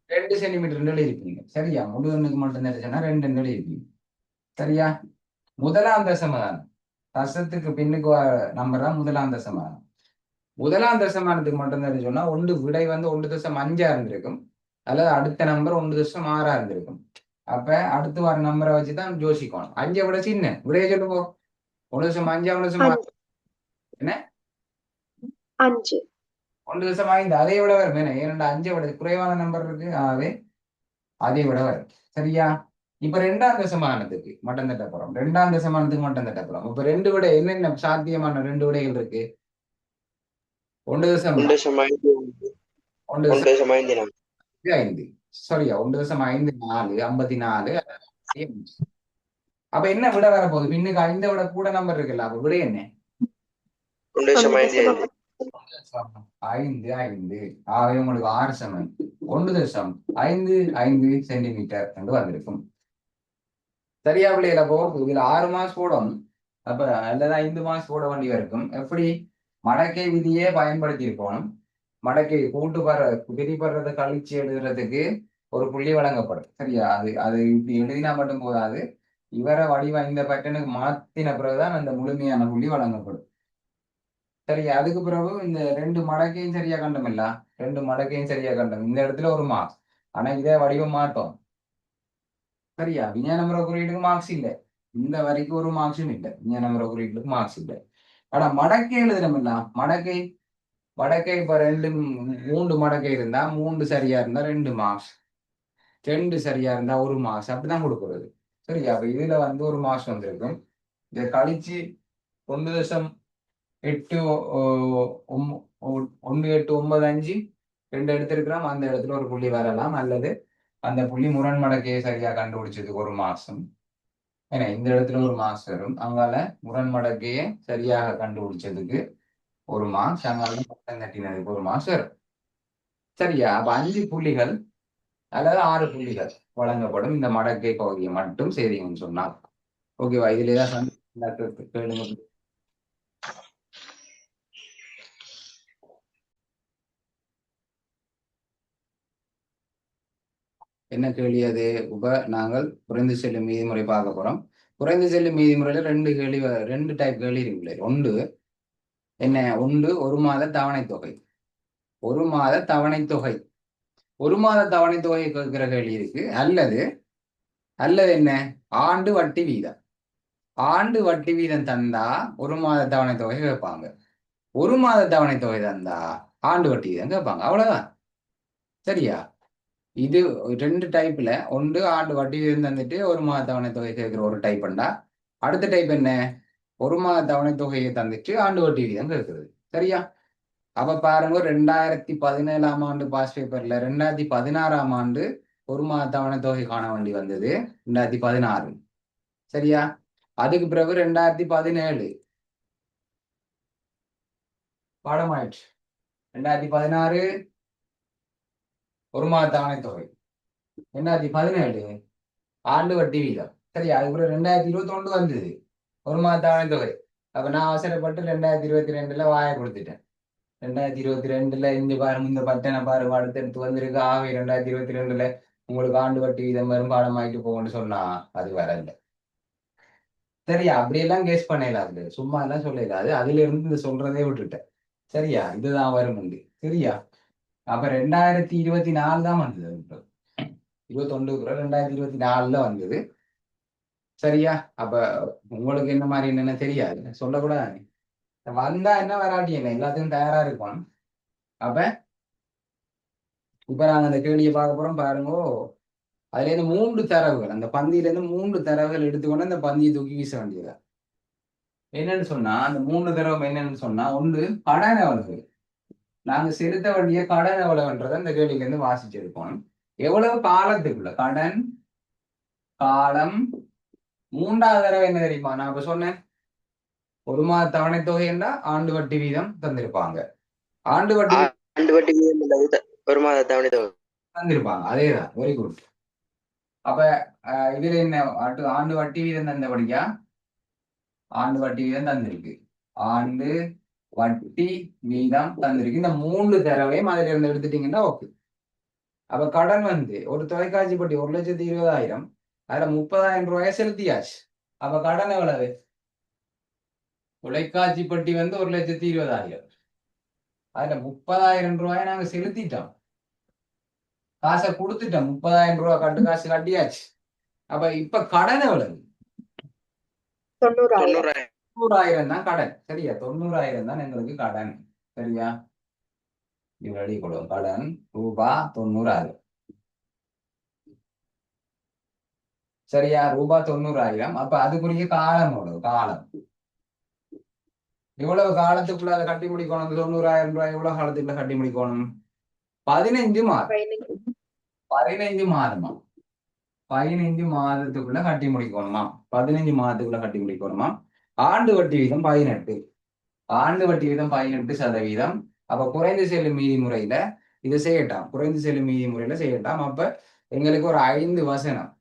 Speaker 1: 2 சென்டிமீட்டர் எழுதியிருப்பீங்க. சரியா? முழு எண்ணுக்கு மட்டும் சொன்னா 2 எழுதியிருப்பீங்க. சரியா? முதலாம் தசமதானம், தசத்துக்கு பின்னுக்கு நம்பர் தான் முதலாம் தசமானம். முதலாம் தசமானத்துக்கு மட்டும்தான் சொன்னா விடை 1.5 இருந்திருக்கும், அல்லது அடுத்த நம்பர் 1.6 இருந்திருக்கும். அப்ப அடுத்து வர நம்பரை வச்சுதான் யோசிக்கணும். 5 விட சின்ன விடைய சொல்லுவோம். 1.5 என்ன?
Speaker 2: 5.
Speaker 1: 1.5 அதை விட வரும். ஏன்னா 5 விட குறைவான நம்பர் இருக்கு, அதை விட வரும். சரியா? இப்ப 2ஆம் தசமானத்துக்கு மட்டம் தட்ட போறோம். 2ஆம் தசமானத்துக்கு மட்டம் தட்ட போறோம். இப்ப 2 விட என்னென்ன சாத்தியமான 2 விடைகள் இருக்கு? 1.5 சரியா? 1.54 54. அப்ப என்ன விட வரப்போகுது? பின்னுக்கு 5 விட கூட நம்பர் இருக்குல்ல. அப்ப விட என்ன?
Speaker 4: 1.5
Speaker 1: ஆகவே உங்களுக்கு 6 சமன் 1.55 சென்டிமீட்டர் என்று வந்திருக்கும். சரியா பிள்ளைகள? போகும் இதுல 6 மார்க்ஸ் போடும். அப்ப அல்லது 5 மார்க்ஸ் போட வேண்டிய இருக்கும். எப்படி? மடக்கை விதியே பயன்படுத்தி இருக்கணும். மடக்கை பிரிப்படுறதை கழிச்சு எழுதுறதுக்கு ஒரு புள்ளி வழங்கப்படும். சரியா? அது இப்படி எழுதினா மட்டும் போதாது. இவரை வடிவ இந்த பேட்டர்னுக்கு மாத்தின பிறகுதான் அந்த முழுமையான புள்ளி வழங்கப்படும். சரியா, அதுக்கு பிறகு இந்த ரெண்டு மடக்கையும் சரியா கண்டோம் இல்ல, ரெண்டு மடக்கையும் சரியா கண்டோம். இந்த இடத்துல ஒரு மார்க்ஸ். ஆனா இதை வடிவம் மாட்டோம். சரியா, விஞ்ஞான முறை குறியீடுக்கு மார்க்ஸ் இல்லை. இந்த வரைக்கும் ஒரு மார்க்ஸும் இல்லை. விஞ்ஞான முறை குறியீட்டுக்கு மார்க்ஸ் இல்லை. ஆனா மடக்கை எழுதுறோம் இல்ல, மடக்கை மடக்கை இப்ப மூன்று மடக்கை இருந்தா மூன்று சரியா இருந்தா 2 மார்க்ஸ், 2 சரியா இருந்தா 1 மார்க்ஸ், அப்படிதான் கொடுக்கறது. சரியா, அப்ப இதுல வந்து ஒரு மார்க்ஸ் வந்திருக்கும். இதை கழிச்சு 1.1895 2 எடுத்திருக்கிறோம். அந்த இடத்துல ஒரு புள்ளி வரலாம், அல்லது அந்த புள்ளி முரண் மடக்கையை சரியா கண்டுபிடிச்சதுக்கு ஒரு மார்க்ஸும். ஏன்னா இந்த இடத்துல ஒரு மார்க்ஸ் வரும், அங்கால முரண் மடக்கையை சரியாக கண்டுபிடிச்சதுக்கு ஒரு மார்க்ஸ், அங்கால மொத்தம் தட்டினதுக்கு ஒரு மார்க்ஸ் வரும். சரியா, அப்ப 5 புள்ளிகள் அல்லது 6 புள்ளிகள் வழங்கப்படும் இந்த மடக்கை பகுதியை மட்டும் செய்தீங்கன்னு சொன்னால். ஓகேவா, இதுல ஏதாவது கேளுங்க. என்ன கேள்வி அது? இப்ப நாங்கள் குறைந்து செல்லும் மீதிமுறை பார்க்க போறோம். குறைந்து செல்லும் மீதிமுறையில ரெண்டு டைப் கேள்வி இருக்குல்ல. ஒன்று என்ன? ஒன்று ஒரு மாத தவணை தொகை. ஒரு மாத தவணை தொகை, ஒரு மாத தவணை தொகை கேட்கிற கேள்வி இருக்கு. அல்லது அல்லது என்ன? ஆண்டு வட்டி வீதம். ஆண்டு வட்டி வீதம் தந்தா ஒரு மாத தவணை தொகை கேட்பாங்க. ஒரு மாத தவணை தொகை தந்தா ஆண்டு வட்டி வீதம் கேட்பாங்க. அவ்வளவுதான். சரியா, இது ரெண்டு டைப்ல. ஒன்று ஆண்டு வட்டி வீதம் தந்துட்டு ஒரு மாத தவணை தொகை கேட்கிற ஒரு டைப் பண்ணா, அடுத்த டைப் என்ன? ஒரு மாத தவணை தொகையை தந்துட்டு ஆண்டு வட்டி வீதம் கேட்கிறது. சரியா, அப்ப பாருங்க, 2017ஆம் ஆண்டு பாஸ் பேப்பர்ல 2016ஆம் ஆண்டு ஒரு மாத தவணை தொகை காண வேண்டி வந்தது 2016. சரியா, அதுக்கு பிறகு 2017 பாடமாயிடுச்சு. 2016 ஒரு மாத தவணை தொகை, 2017 ஆண்டு வட்டி வீதம். சரியா, அதுக்கப்புறம் 2021 வந்தது ஒரு மாத தவணை தொகை. அப்ப நான் அவசரப்பட்டு 2022 வாயை கொடுத்துட்டேன். 2022 இந்த பாருங்க, இந்த பட்டனை பாருங்க, அடுத்தடுத்து வந்திருக்கு. ஆகவே 2022 உங்களுக்கு ஆண்டு வட்டி வீதம் வரும், பாடமாயிட்டு போகணும்னு சொன்னா அது வரல. சரியா, அப்படியெல்லாம் கேஸ் பண்ணலாது, சும்மா எல்லாம் சொல்லலாது. அதுல இருந்து இந்த சொல்றதே விட்டுட்டேன். சரியா, இதுதான் வரும் உண்டு. சரியா, அப்ப 2024 தான் வந்தது. 21 2024 வந்தது. சரியா, அப்ப உங்களுக்கு என்ன மாதிரி என்னன்னு தெரியாது, சொல்லக்கூடாது. வந்தா என்ன, வராட்டி என்ன, எல்லாத்துக்கும் தயாரா இருக்கணும். அப்ப இப்ப நாங்க அந்த கேள்வியை பார்க்க போறோம். பாருங்க, அதுல இருந்து 3 தரவுகள், அந்த பந்தியில இருந்து 3 தரவுகள் எடுத்துக்கொண்டு அந்த பந்தியை தூக்கி வீச வேண்டியதா. என்னன்னு சொன்னா, அந்த 3 தரவு என்னன்னு சொன்னா, ஒன்று கடன் எவ்வளவு, நாங்க செலுத்த வேண்டிய கடன் எவ்வளவுன்றதை அந்த கேள்வியில இருந்து வாசிச்சிருக்கோம். எவ்வளவு காலத்துக்குள்ள கடன் காலம். 3வது தடவை என்ன தெரியுமா, நான் இப்ப சொன்னேன், ஒரு மாத தவணை தொகை என்றா ஆண்டு வட்டி வீதம் தந்திருப்பாங்க. ஆண்டு வட்டி
Speaker 4: வீதம் இல்ல, ஒரு மாத தவணை தொகை
Speaker 1: தந்திருப்பாங்க. அதேதான், வெரி குட். அப்ப இதுல என்ன, ஆண்டு வட்டி வீதம் தந்தபடியா ஆண்டு வட்டி வீதம் தந்திருக்கு. ஆண்டு வட்டி வீதம் தந்திருக்கு. இந்த 3 தடவையும் அதுல இருந்து எடுத்துட்டீங்கன்னா ஓகே. அப்ப கடன் வந்து ஒரு தொலைக்காட்சி பட்டி 1,20,000, அதுல 30,000 ரூபாய் செலுத்தியாச்சு. அப்ப கடன் எவ்வளவு? தொலைக்காட்சி பட்டி வந்து 1,20,000, அதுல 30,000 ரூபாயை நாங்க செலுத்திட்டோம், காசை கொடுத்துட்டோம். 30,000 ரூபாய் கட்டு காசு கட்டியாச்சு. அப்ப இப்ப கடன் எவ்வளவு?
Speaker 2: 90,000.
Speaker 1: 90,000 தான் கடன். சரியா, 90,000 தான் எங்களுக்கு கடன். சரியா, இவ்வளவு கொடுக்கும் கடன் ரூபாய் 90,000. சரியா, ரூபாய் 90,000. அப்ப அதுக்குரிய காலம் எவ்வளவு? காலம் இவ்வளவு காலத்துக்குள்ள அதை கட்டி முடிக்கணும். 90,000 ரூபாய் எவ்வளவு காலத்துக்குள்ள கட்டி முடிக்கணும்? 15 மாதம். 15 மாதமா? 15 மாதத்துக்குள்ள கட்டி முடிக்கணுமா? 15 மாதத்துக்குள்ள கட்டி முடிக்கணுமா? ஆண்டு வட்டி வீதம் 18. ஆண்டு வட்டி வீதம் 18%. அப்ப குறைந்து செல்லும் மீதி முறையில இதை செய்யட்டாம். குறைந்து செல்லும் மீதி முறையில செய்யட்டாம். அப்ப எங்களுக்கு ஒரு 5 வசனம்,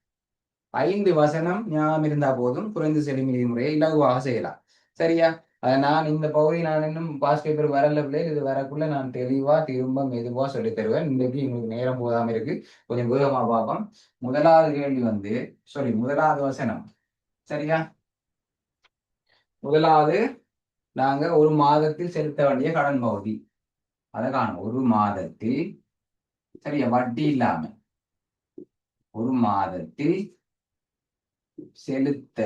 Speaker 1: 5 வசனம் ஞாபகம் இருந்தா போதும், குறைந்து செல்லும் மீதி முறையை இலகுவாக செய்யலாம். சரியா, நான் இந்த பகுதி நான் இன்னும் பாஸ் பேப்பர் வரல பிள்ளைகள், இது வரக்குள்ள நான் தெளிவா திரும்ப மெதுவா சொல்லி தருவேன். இன்றைக்கு எங்களுக்கு நேரம் போதாம இருக்கு, கொஞ்சம் வேகமா பார்ப்போம். முதலாவது கேள்வி வந்து முதலாவது வசனம். சரியா, முதலாவது நாங்க ஒரு மாதத்தில் செலுத்த வேண்டிய கடன் பகுதி அதை காணும். ஒரு மாதத்தில் சரியா வட்டி இல்லாம ஒரு மாதத்தில் செலுத்த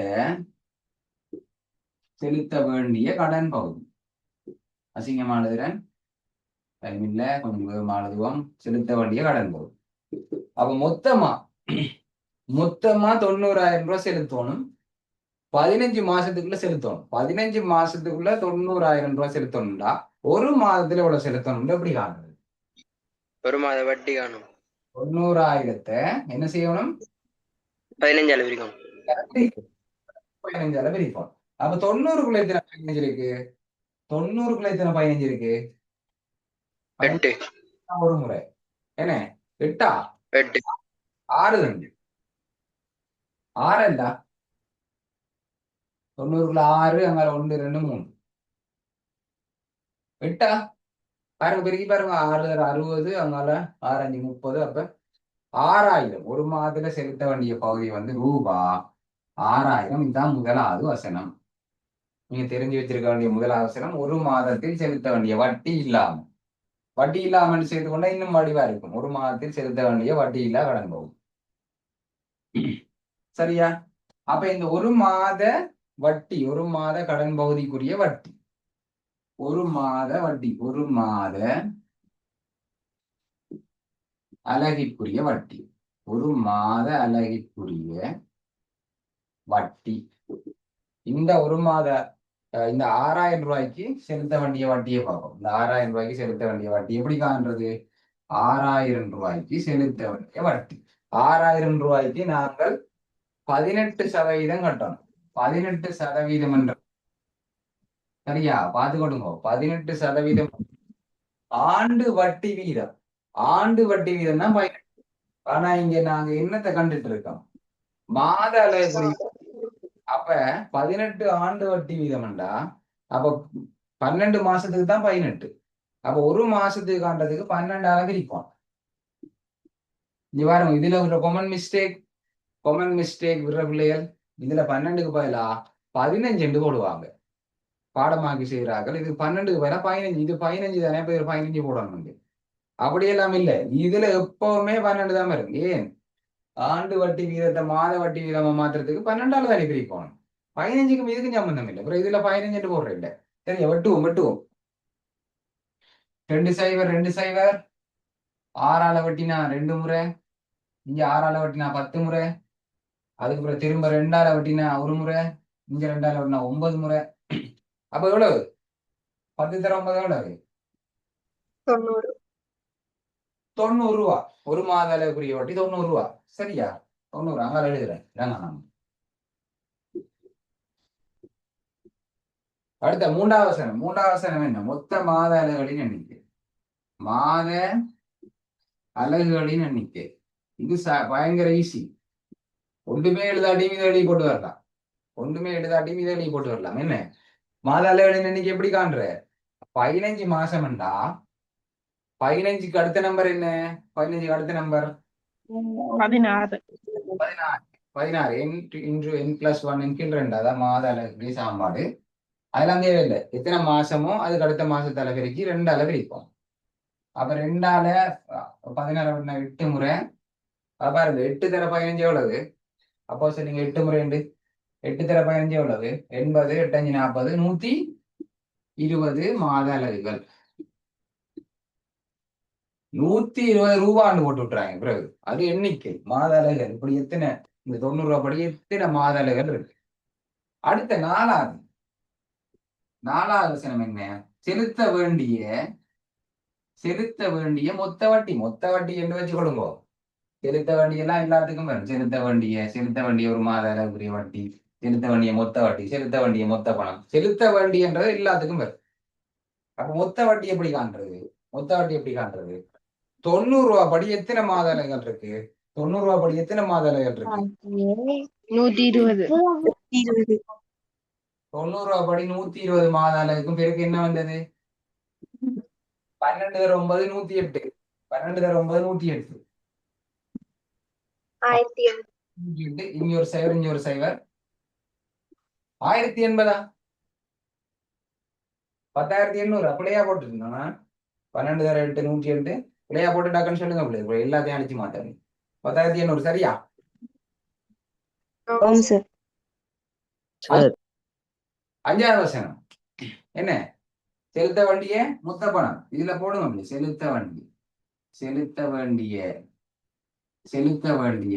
Speaker 1: செலுத்த வேண்டிய கடன் பகுதி. அசிங்கமானதுடன் டைம் இல்ல, கொஞ்சம் வேகமா எழுதுவோம். செலுத்த வேண்டிய கடன் பகுதி. அப்ப மொத்தமா 90,000 ரூபாய் செலுத்தணும். 15 மாசத்துக்குள்ள செலுத்தணும். 15 மாசத்துக்குள்ள 90,000 ரூபாய் செலுத்தணும்டா ஒரு மாதத்துல எவ்வளவு செலுத்தணும் எப்படி காணுது?
Speaker 4: ஒரு மாத வட்டி காணும்
Speaker 1: 90,000 என்ன செய்யணும்?
Speaker 4: 15 பிரிக்கணும்
Speaker 1: 15 பிரிப்போம். அப்ப 90க்குள்ள எத்தனை 15 இருக்கு? 90க்குள்ள எத்தனை 15 இருக்கு?
Speaker 4: 8
Speaker 1: ஒரு முறை என்ன 8
Speaker 4: 8
Speaker 1: 6 2 6 இல்ல 90க்குள்ள 6 அங்க 1 2 3 8 பாருங்க, பெருக்கி பாருங்க. 6 60 அங்கால 6 5 30. அப்ப 6,000 ஒரு மாதத்துல செலுத்த வேண்டிய பகுதி வந்து ரூபா 6,000. இதுதான் முதலாவது வசனம். நீங்க தெரிஞ்சு வச்சிருக்க வேண்டிய முதலாவது வசனம். ஒரு மாதத்தில் செலுத்த வேண்டிய வட்டி இல்லாம செய்து கொண்டா இன்னும் வடிவா இருக்கும். ஒரு மாதத்தில் செலுத்த வேண்டிய வட்டி இல்லா கடன் போகும். சரியா? அப்ப இந்த ஒரு மாத வட்டி, ஒரு மாத கடன் பகுதிக்குரிய வட்டி, ஒரு மாத வட்டி, ஒரு மாத அலகிற்குரிய வட்டி, ஒரு மாத அலகிற்குரிய வட்டி. இந்த ஒரு மாத இந்த 6,000 ரூபாய்க்கு செலுத்த வேண்டிய வட்டியை பார்ப்போம். இந்த 6,000 ரூபாய்க்கு செலுத்த வேண்டிய வட்டி எப்படி காண்றது? 6,000 ரூபாய்க்கு செலுத்த வேண்டிய வட்டி. 6,000 ரூபாய்க்கு நாங்கள் 18% கட்டணும். 18% என்ற சரியா பார்த்துக்கொள்ளுங்க. 18% ஆண்டு வட்டி வீதம். ஆண்டு வட்டி வீதம் தான் 18. ஆனா இங்க நாங்க என்னத்தை கண்டுட்டு இருக்கோம்? மாத அளவு. அப்ப 18 ஆண்டு வட்டி வீதம்டா அப்ப 12 மாசத்துக்கு தான் 18. அப்ப ஒரு மாசத்துக்கு காண்றதுக்கு 12 பிரிப்போம். இங்க பாருங்க, இதுல ஒரு கொமன் மிஸ்டேக் விடுற பிள்ளைகள் இதுல 12க்கு பதிலா 15 போடுவாங்க. பாடமாக்கி செய்கிறார்கள். இது 12க்கு பதிலா 15. இது 15 தானே, இப்ப 15 போடணும். அப்படியெல்லாம் இல்லை. இதுல எப்பவுமே 12 தான் வரும். ஏன்? ஆண்டு வட்டி வீதத்தை மாத வட்டி வீதமா மாத்துறதுக்கு 12 தானே பிரிப்போம். 15க்கும் இதுக்கும் சம்பந்தம் இல்லை. அப்புறம் இதுல 15 போடுற இல்லை. சரியா? வெட்டுவோம் 2 0 2 0 6ஆல வட்டினா 2 முறை, இங்க 6ஆல வட்டினா 10 முறை, அதுக்கப்புறம் திரும்ப 2ஆல வட்டினா 1 முறை, இங்க 2ஆல வட்டினா 9 முறை. அப்ப எவ்வளவு? 10 தர 9 எவ்வளவு?
Speaker 2: 90.
Speaker 1: 90 ரூபா. ஒரு மாத அளவுக்குரிய வட்டி 90 ரூபா. சரியா? 90. அங்கால எழுதுறேன். அடுத்த மூன்றாவது வசனம் என்ன? மொத்த மாத அலகுகளின் எண்ணிக்கை. மாத அலகுகளின் எண்ணிக்கை. இது பயங்கர ஈஸி. ஒன்றுமே எழுதாட்டி மீது எழுதி போட்டு வரலாம். என்ன மாத அலகுகளின் எண்ணிக்கை எப்படி காண்ற? 15 மாசம்டா 15க்கு அடுத்த நம்பர் என்ன? 15க்கு அடுத்த நம்பர்
Speaker 3: 16.
Speaker 1: 16 n+1 கீழ் 2. அதான் மாத அலகுடைய சாம்பாடு. அதெல்லாம் தேவையில்லை. எத்தனை மாசமோ அதுக்கு அடுத்த மாசத்தால பெருக்கி 2ஆல பிரிப்போம். அப்ப 2ஆல 16 8 முறை. பாருங்க, 8 தர 15 எவ்வளவு? அப்போ நீங்க 8 முறை 8 தர 15 எவ்வளவு? 80. 8 5 40. 120 மாத அலகுகள். 120 ரூபான்னு போட்டு விட்டுறாங்க. பிறகு அது எண்ணிக்கை மாத அலகுகள். இப்படி எத்தனை இந்த 90 ரூபாய் படி எத்தனை மாத அலகுகள் இருக்கு? அடுத்த நாலாவது வசனம் என்ன? செலுத்த வேண்டிய மொத்த வட்டி என்று வச்சு கொடுங்க. செலுத்த வேண்டியெல்லாம் எல்லாத்துக்கும் வரும். செலுத்த வேண்டிய ஒரு மாத அளவுக்குரிய வட்டி, செலுத்த வேண்டிய மொத்த வட்டி, செலுத்த வேண்டிய மொத்த பணம், செலுத்த வேண்டியன்றது எல்லாத்துக்கும் வரும். அப்ப மொத்த வட்டி எப்படி காண்றது? 90 ரூபாய் படி எத்தனை மாத அலைகள் இருக்கு? 90 ரூபாய் படி எத்தனை மாத அலைகள் இருக்கு?
Speaker 3: 120.
Speaker 1: 90 ரூபாய் படி 120 மாத அலகுக்கும் பேருக்கு என்ன வந்தது? 12 தர 9 108. 12 தர 9 108.
Speaker 2: 1080.
Speaker 1: இங்க ஒரு சைவர், இங்க ஒரு சைவர். 1080. 10,800 பிள்ளையா போட்டுருந்தோம்னா 12 தர 8 108 பிள்ளையா போட்டு டக்குன்னு சொல்லுங்க பிள்ளை இப்ப எல்லாத்தையும் அடிச்சு மாட்டாங்க 10,800 சரியா
Speaker 2: ஆமாம் சார்.
Speaker 6: சார்
Speaker 1: அஞ்சாவது வசனம் என்ன செலுத்த வேண்டிய மொத்த பணம் இதுல போடுங்க அப்படி செலுத்த வேண்டிய செலுத்த வேண்டிய செலுத்த வேண்டிய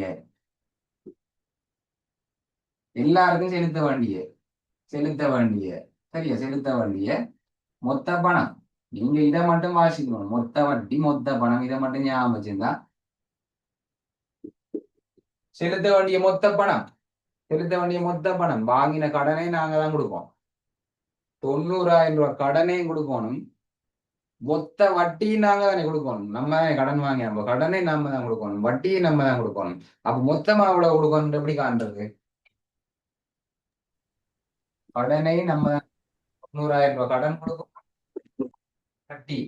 Speaker 1: எல்லாருக்கும் செலுத்த வேண்டிய செலுத்த வேண்டிய சரியா செலுத்த வேண்டிய மொத்த பணம் நீங்க இதை மட்டும் வாசிக்கணும் மொத்த வட்டி மொத்த பணம் இதை மட்டும் ஞாபகம் வச்சிருந்தா செலுத்த வேண்டிய மொத்த பணம் செலுத்த வேண்டிய மொத்த பணம் வாங்கின கடனை நாங்க தான் கொடுப்போம் 90,000 ரூபாய் கடனையும் கொடுக்கணும் மொத்த வட்டியும் நாங்க தானே கொடுக்கணும் நம்ம தானே கடன் வாங்கி நம்ம கடனை நம்ம தான் கொடுக்கணும் வட்டியும் நம்ம தான் கொடுக்கணும் அப்ப மொத்தமா எவ்வளவு கொடுக்கணும் எப்படி காண்றது கடனை நம்ம 90,000 ரூபாய் கடன் கொடுக்கணும் வட்டி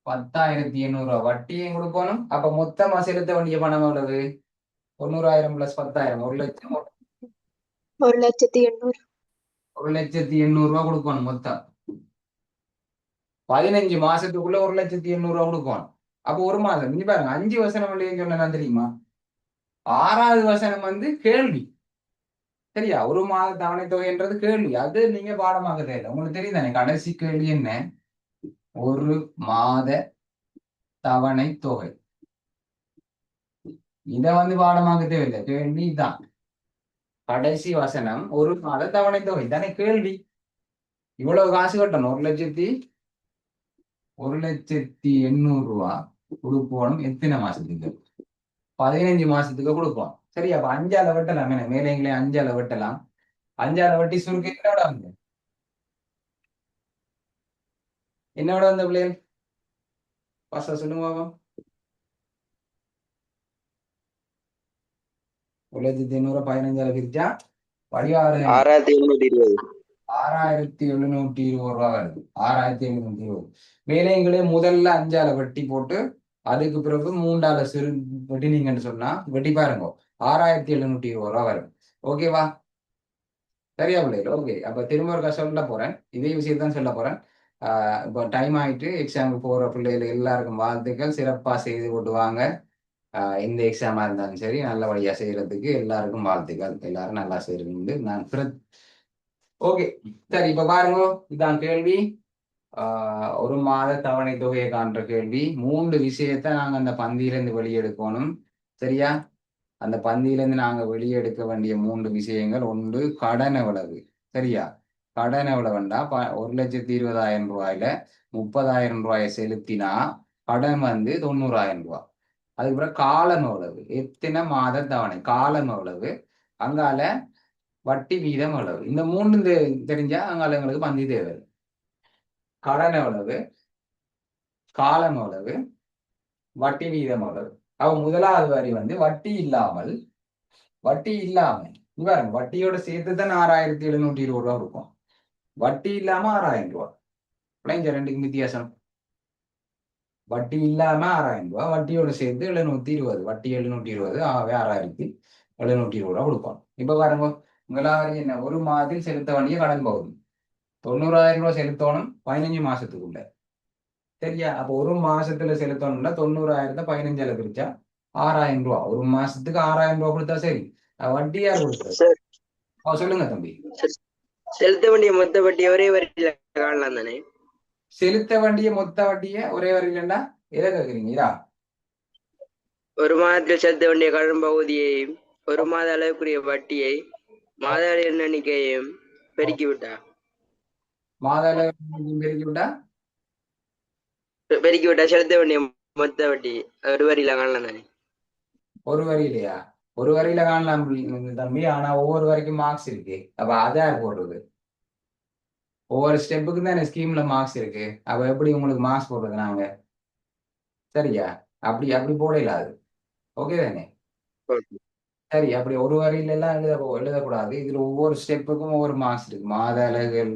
Speaker 1: 10,800 ரூபாய் வட்டியும் கொடுக்கணும் அப்ப மொத்தமா செலுத்த வேண்டிய பணம் எவ்வளவு 90,000 பிளஸ் 10,000 1 லட்சம்
Speaker 2: 1,800,000.
Speaker 1: 1,800,000 ரூபாய் கொடுக்கணும் மொத்தம் 15 மாசத்துக்குள்ள 1,800,000 ரூபாய் கொடுக்கணும் அப்போ ஒரு மாதம் நீ பாருங்க 5 வசனம் சொன்னா தெரியுமா 6வது வசனம் வந்து கேள்வி சரியா ஒரு மாத தவணை தொகைன்றது கேள்வி அது நீங்க பாடமாக தேவை உங்களுக்கு தெரியும் தானே கடைசி கேள்வி என்ன ஒரு மாத தவணை தொகை இத வந்து பாடமாக தேவையில்லை கேள்வி தான் கடைசி வசனம் ஒரு மாத தவணை தொகை தானே கேள்வி இவ்வளவு காசு கட்டணும் 1,800,000 ரூபாய் கொடுக்கணும் எத்தனை மாசத்துக்கு 15 மாசத்துக்கு கொடுப்போம் சரி அப்ப 5ஆல வெட்டலாம் என்ன மேலேங்களே 5ஆல வெட்டலாம் 5ஆல வெட்டி சுருக்கி என்னோட வந்து என்னோட வந்த பிள்ளைகள் பாஸ்டா சொல்லுங்க பாப்போம் 1,800 15ஆல பிரிச்சா வடிவாறு
Speaker 4: 6,720.
Speaker 1: 6,720 ரூபாய் வருது 6,720 மேலேங்களே முதல்ல 5ஆல வெட்டி போட்டு அதுக்கு பிறகு 3ஆல சிறு வெட்டினீங்கன்னு சொன்னா வெட்டி பாருங்க 6,720 ரூபாய் வரும் ஓகேவா சரியா பிள்ளைகள் ஓகே அப்ப திரும்ப ஒரு சொல்ல போறேன் இதே விஷயத்தான் சொல்ல போறேன் இப்போ டைம் ஆயிட்டு எக்ஸாமுக்கு போற பிள்ளைகள் எல்லாருக்கும் வாழ்த்துக்கள் சிறப்பா செய்து கொண்டு வாங்க எந்த எக்ஸாமா இருந்தாலும் சரி நல்லபடியா செய்யறதுக்கு எல்லாருக்கும் வாழ்த்துக்கள் எல்லாரும் நல்லா செய்யறது நான் ஓகே சரி இப்ப பாருங்க இதான் கேள்வி ஒரு மாத தவணை தொகையை காண்ற கேள்வி 3 விஷயத்த நாங்க அந்த பந்தியிலிருந்து வெளியெடுக்கணும் சரியா அந்த பந்தியிலிருந்து நாங்க வெளியெடுக்க வேண்டிய 3 விஷயங்கள் ஒன்று கடன் எவ்வளவு சரியா கடன் எவ்வளவுண்டா 1,20,000 ரூபாயில 30,000 ரூபாயை செலுத்தினா கடன் வந்து 90,000 ரூபாய் அதுக்கப்புறம் காலம் எவ்வளவு எத்தனை மாத தவணை காலம் எவ்வளவு அங்கால வட்டி வீதம் எவ்வளவு இந்த 3 தெரிஞ்சா அங்கால எங்களுக்கு பந்தி தேவை கடன் எவ்வளவு காலம் எவ்வளவு வட்டி வீதம் எவ்வளவு அவ முதலாவது வரி வந்து வட்டி இல்லாமல் பாருங்க வட்டியோட சேர்த்து தான் 6,720 ரூபாய் இருக்கும் வட்டி இல்லாம 6,000 ரூபாய் பிள்ளைங்க ரெண்டுக்கும் வித்தியாசம் வட்டி இல்லாம 6,000 ரூபாய் வட்டியோட சேர்த்து 720 வட்டி 720 ஆகவே 6,720 ரூபாய் கொடுப்போம் இப்ப பாருங்க முதலாவது என்ன ஒரு மாதத்தில் செலுத்த வேண்டிய கடன் பகுதி 90,000 ரூபாய் செலுத்தணும் 15 மாசத்துக்குள்ள சரியா அப்ப ஒரு மாசத்துல செலுத்தணும்னா 90,000 15ஆல பிரிச்சா 6,000 ரூபாய் ஒரு மாசத்துக்கு 6,000 ரூபாய் கொடுத்தா சரி வட்டி யார் கொடுத்தது சொல்லுங்க தம்பி
Speaker 4: செலுத்த வேண்டிய மொத்த வட்டி ஒரே வரியில காணலாம் தானே
Speaker 1: செலுத்த வேண்டிய மொத்த வட்டிய ஒரே வரியிலண்டா எதை கேக்குறீங்க இதா
Speaker 4: ஒரு மாதத்தில் செலுத்த வேண்டிய கடன் பகுதியையும் ஒரு மாத அளவுக்குரிய வட்டியை மாத எண்ணிக்கையையும் பெருக்கிவிட்டா
Speaker 1: மாத பெருக்கிவிட்டா
Speaker 4: செலுத்த வேண்டிய மொத்த வட்டி ஒரு வரியில காணலாம் தானே
Speaker 1: ஒரு வரியிலையா ஒரு வரியில காணலாம் தம்பி ஆனா ஒவ்வொரு வரைக்கும் மார்க்ஸ் இருக்கு அப்ப அதான் போடுறது ஒவ்வொரு ஸ்டெப்புக்கு தான் ஸ்கீம்ல மார்க்ஸ் இருக்கு அப்ப எப்படி உங்களுக்கு மார்க்ஸ் போடுறது நாங்க சரியா அப்படி போடல அது ஓகே தானே சரி அப்படி ஒரு வரியில எல்லாம் எழுதக்கூடாது இதுல ஒவ்வொரு ஸ்டெப்புக்கும் ஒவ்வொரு மார்க்ஸ் இருக்கு மாத அலகுகள்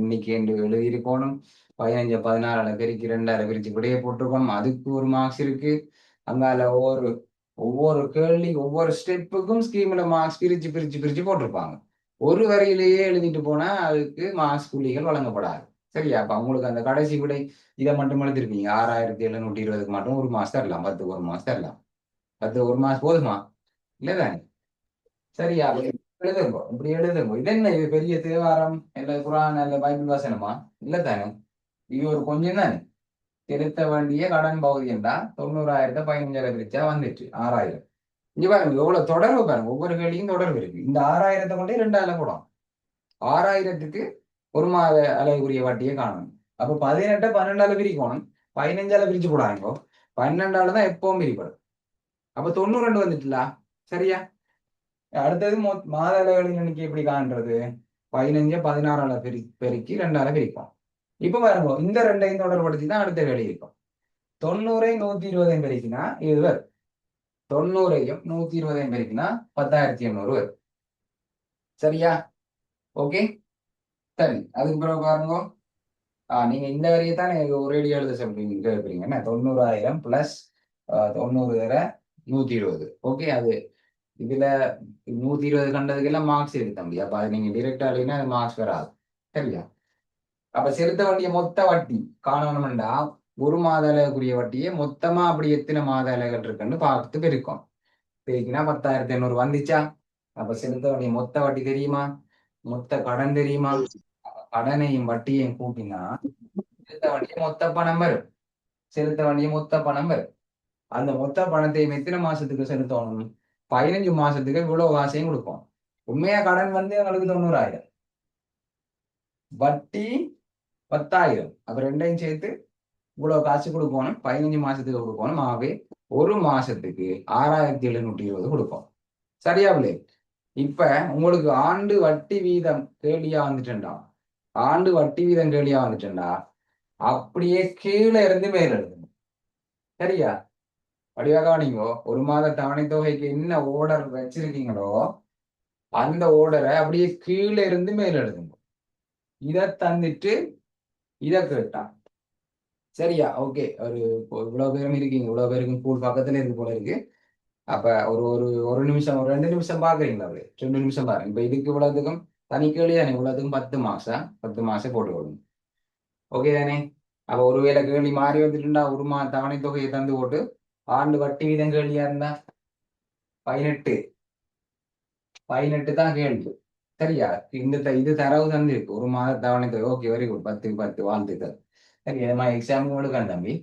Speaker 1: இன்னைக்கு என்று எழுதியிருக்கணும் 15 16 பெருக்கி 2 பிரிச்சு இப்படியே போட்டிருக்கணும் அதுக்கு ஒரு மார்க்ஸ் இருக்கு அங்கால ஒவ்வொரு கேள்வி ஒவ்வொரு ஸ்டெப்புக்கும் ஸ்கீம்ல மார்க்ஸ் பிரிச்சு போட்டிருப்பாங்க ஒரு வரியிலேயே எழுதிட்டு போனா அதுக்கு மார்க்ஸ் புள்ளிகள் வழங்கப்படாது சரியா? அப்ப உங்களுக்கு அந்த கடைசி விடை இதை மட்டும் எழுதிருப்பீங்க. 6720க்கு மட்டும் ஒரு மாசம் தரலாம், 10க்கு ஒரு மாசம் தரலாம். 10 ஒரு மாசம் போதுமா? இல்லதானே? சரியா? அப்ப எழுதுங்க, இப்படி எழுதுங்க. இது என்ன, இது பெரிய தேவாரம் இல்ல குரான் இல்ல பைபிள் வசனமா? இல்லதானே? இது ஒரு கொஞ்சம் தானே. செலுத்த வேண்டிய கடன் பகுதி என்றா 90,000 15 பிரிச்சா வந்துட்டு 6000. இங்க பாருங்க எவ்வளவு தொடர்பு பாருங்க, ஒவ்வொரு கேள்வியும் தொடர்பு இருக்கு. இந்த 6000 கொண்டே 2 போடும். 6000க்கு ஒரு மாத அளவுக்குரிய வட்டியை காணணும். அப்ப 18 12 பிரிக்கணும், 15 பிரிச்சு போடாங்க. 12 தான் எப்பவும் பிரிப்படும். அப்ப 92 வந்துட்டுல. சரியா? அடுத்தது மாத அளவுகளின் எண்ணிக்கை எப்படி காண்றது? 15 16 பெருக்கி 2 பிரிப்போம். இப்ப பாருங்க இந்த ரெண்டையும் தொடர்படுத்தி தான் அடுத்த வேலை இருக்கும். 90 120 பெருக்கினா இது வரும். 90 120 பெருக்கினா 10,800 வரும். சரியா? ஓகே, சரி. அதுக்கு பிறகு பாருங்க, நீங்க இந்த வரையை தான் ஒரேடி எழுத சொல்றீங்க கேட்குறீங்க என்ன? 90,000 பிளஸ் 90 120. ஓகே, அது இதுல 120 கண்டதுக்கெல்லாம் மார்க்ஸ் இருக்கு தம்பி. அப்ப அது நீங்க டிரெக்டா எழுதினா அது மார்க்ஸ் வராது. சரியா? அப்ப செலுத்த வேண்டிய மொத்த வட்டி காணணும்டா ஒரு மாத அளவுக்குரிய வட்டியை மொத்தமா அப்படி எத்தனை மாத அளவுகள் இருக்குன்னு பார்த்து பெருக்கும். பெருக்கினா 10,800 வந்துச்சா? அப்ப செலுத்த வேண்டிய மொத்த வட்டி தெரியுமா? மொத்த கடன் தெரியுமா? கடனையும் வட்டியையும் கூட்டினா செலுத்த வேண்டிய மொத்த பணம் வரும். செலுத்த வேண்டிய மொத்த பணம் வரும். அந்த மொத்த பணத்தையும் எத்தனை மாசத்துக்கு செலுத்தணும்? 15 மாசத்துக்கு இவ்வளவு காசையும் கொடுப்போம். உண்மையா கடன் வந்து எங்களுக்கு 90,000, வட்டி 10,000. அப்ப ரெண்டையும் சேர்த்து இவ்வளவு காசு கொடுக்கணும். 15 மாசத்துக்கு கொடுக்கணும். ஆகவே ஒரு மாசத்துக்கு 6,720 கொடுப்போம். சரியா பிள்ளை? இப்ப உங்களுக்கு ஆண்டு வட்டி வீதம் கேள்வியா வந்துட்டா, ஆண்டு வட்டி வீதம் கேள்வியா வந்துட்டா அப்படியே கீழே இருந்து மேல எழுதுங்க. சரியா? வடிவாக கவனிங்கோ. ஒரு மாத தவணை தொகைக்கு என்ன ஓர்டர் வச்சிருக்கீங்களோ அந்த ஓர்டரை அப்படியே கீழே இருந்து மேல எழுதுங்க. இதை தந்துட்டு இதை கேட்டான். சரியா? ஓகே. இவ்வளவு பேரும் இருக்கீங்க, இவ்வளவு பேருக்கும் ஸ்கூல் பக்கத்துல இருக்கு போல இருக்கு. அப்ப ஒரு ஒரு ஒரு நிமிஷம், ஒரு 2 நிமிஷம் பாக்குறீங்களா? அப்படி 2 நிமிஷம் பாருங்க. இப்ப இதுக்கு இவ்வளவுக்கும் தனி கேள்வி தானே, இவ்வளவுக்கும் 10 மாசம் 10 மாசம் போட்டு கொடுங்க. ஓகே தானே? அப்ப ஒருவேளை கேள்வி மாறி வந்துட்டுண்டா ஒரு தவணை தொகையை தந்து போட்டு ஆண்டு வட்டி வீதம் கேள்வியா இருந்தா 18 தான் கேள்வி. சரியா? இது தரவு தந்திருக்கு ஒரு மாத தவணை தொகை. Okay, very good. 10க்கு 10 வாழ்த்துக்கள். சரி, இது மாதிரி எக்ஸாம் கொடுக்கணும் தம்பி.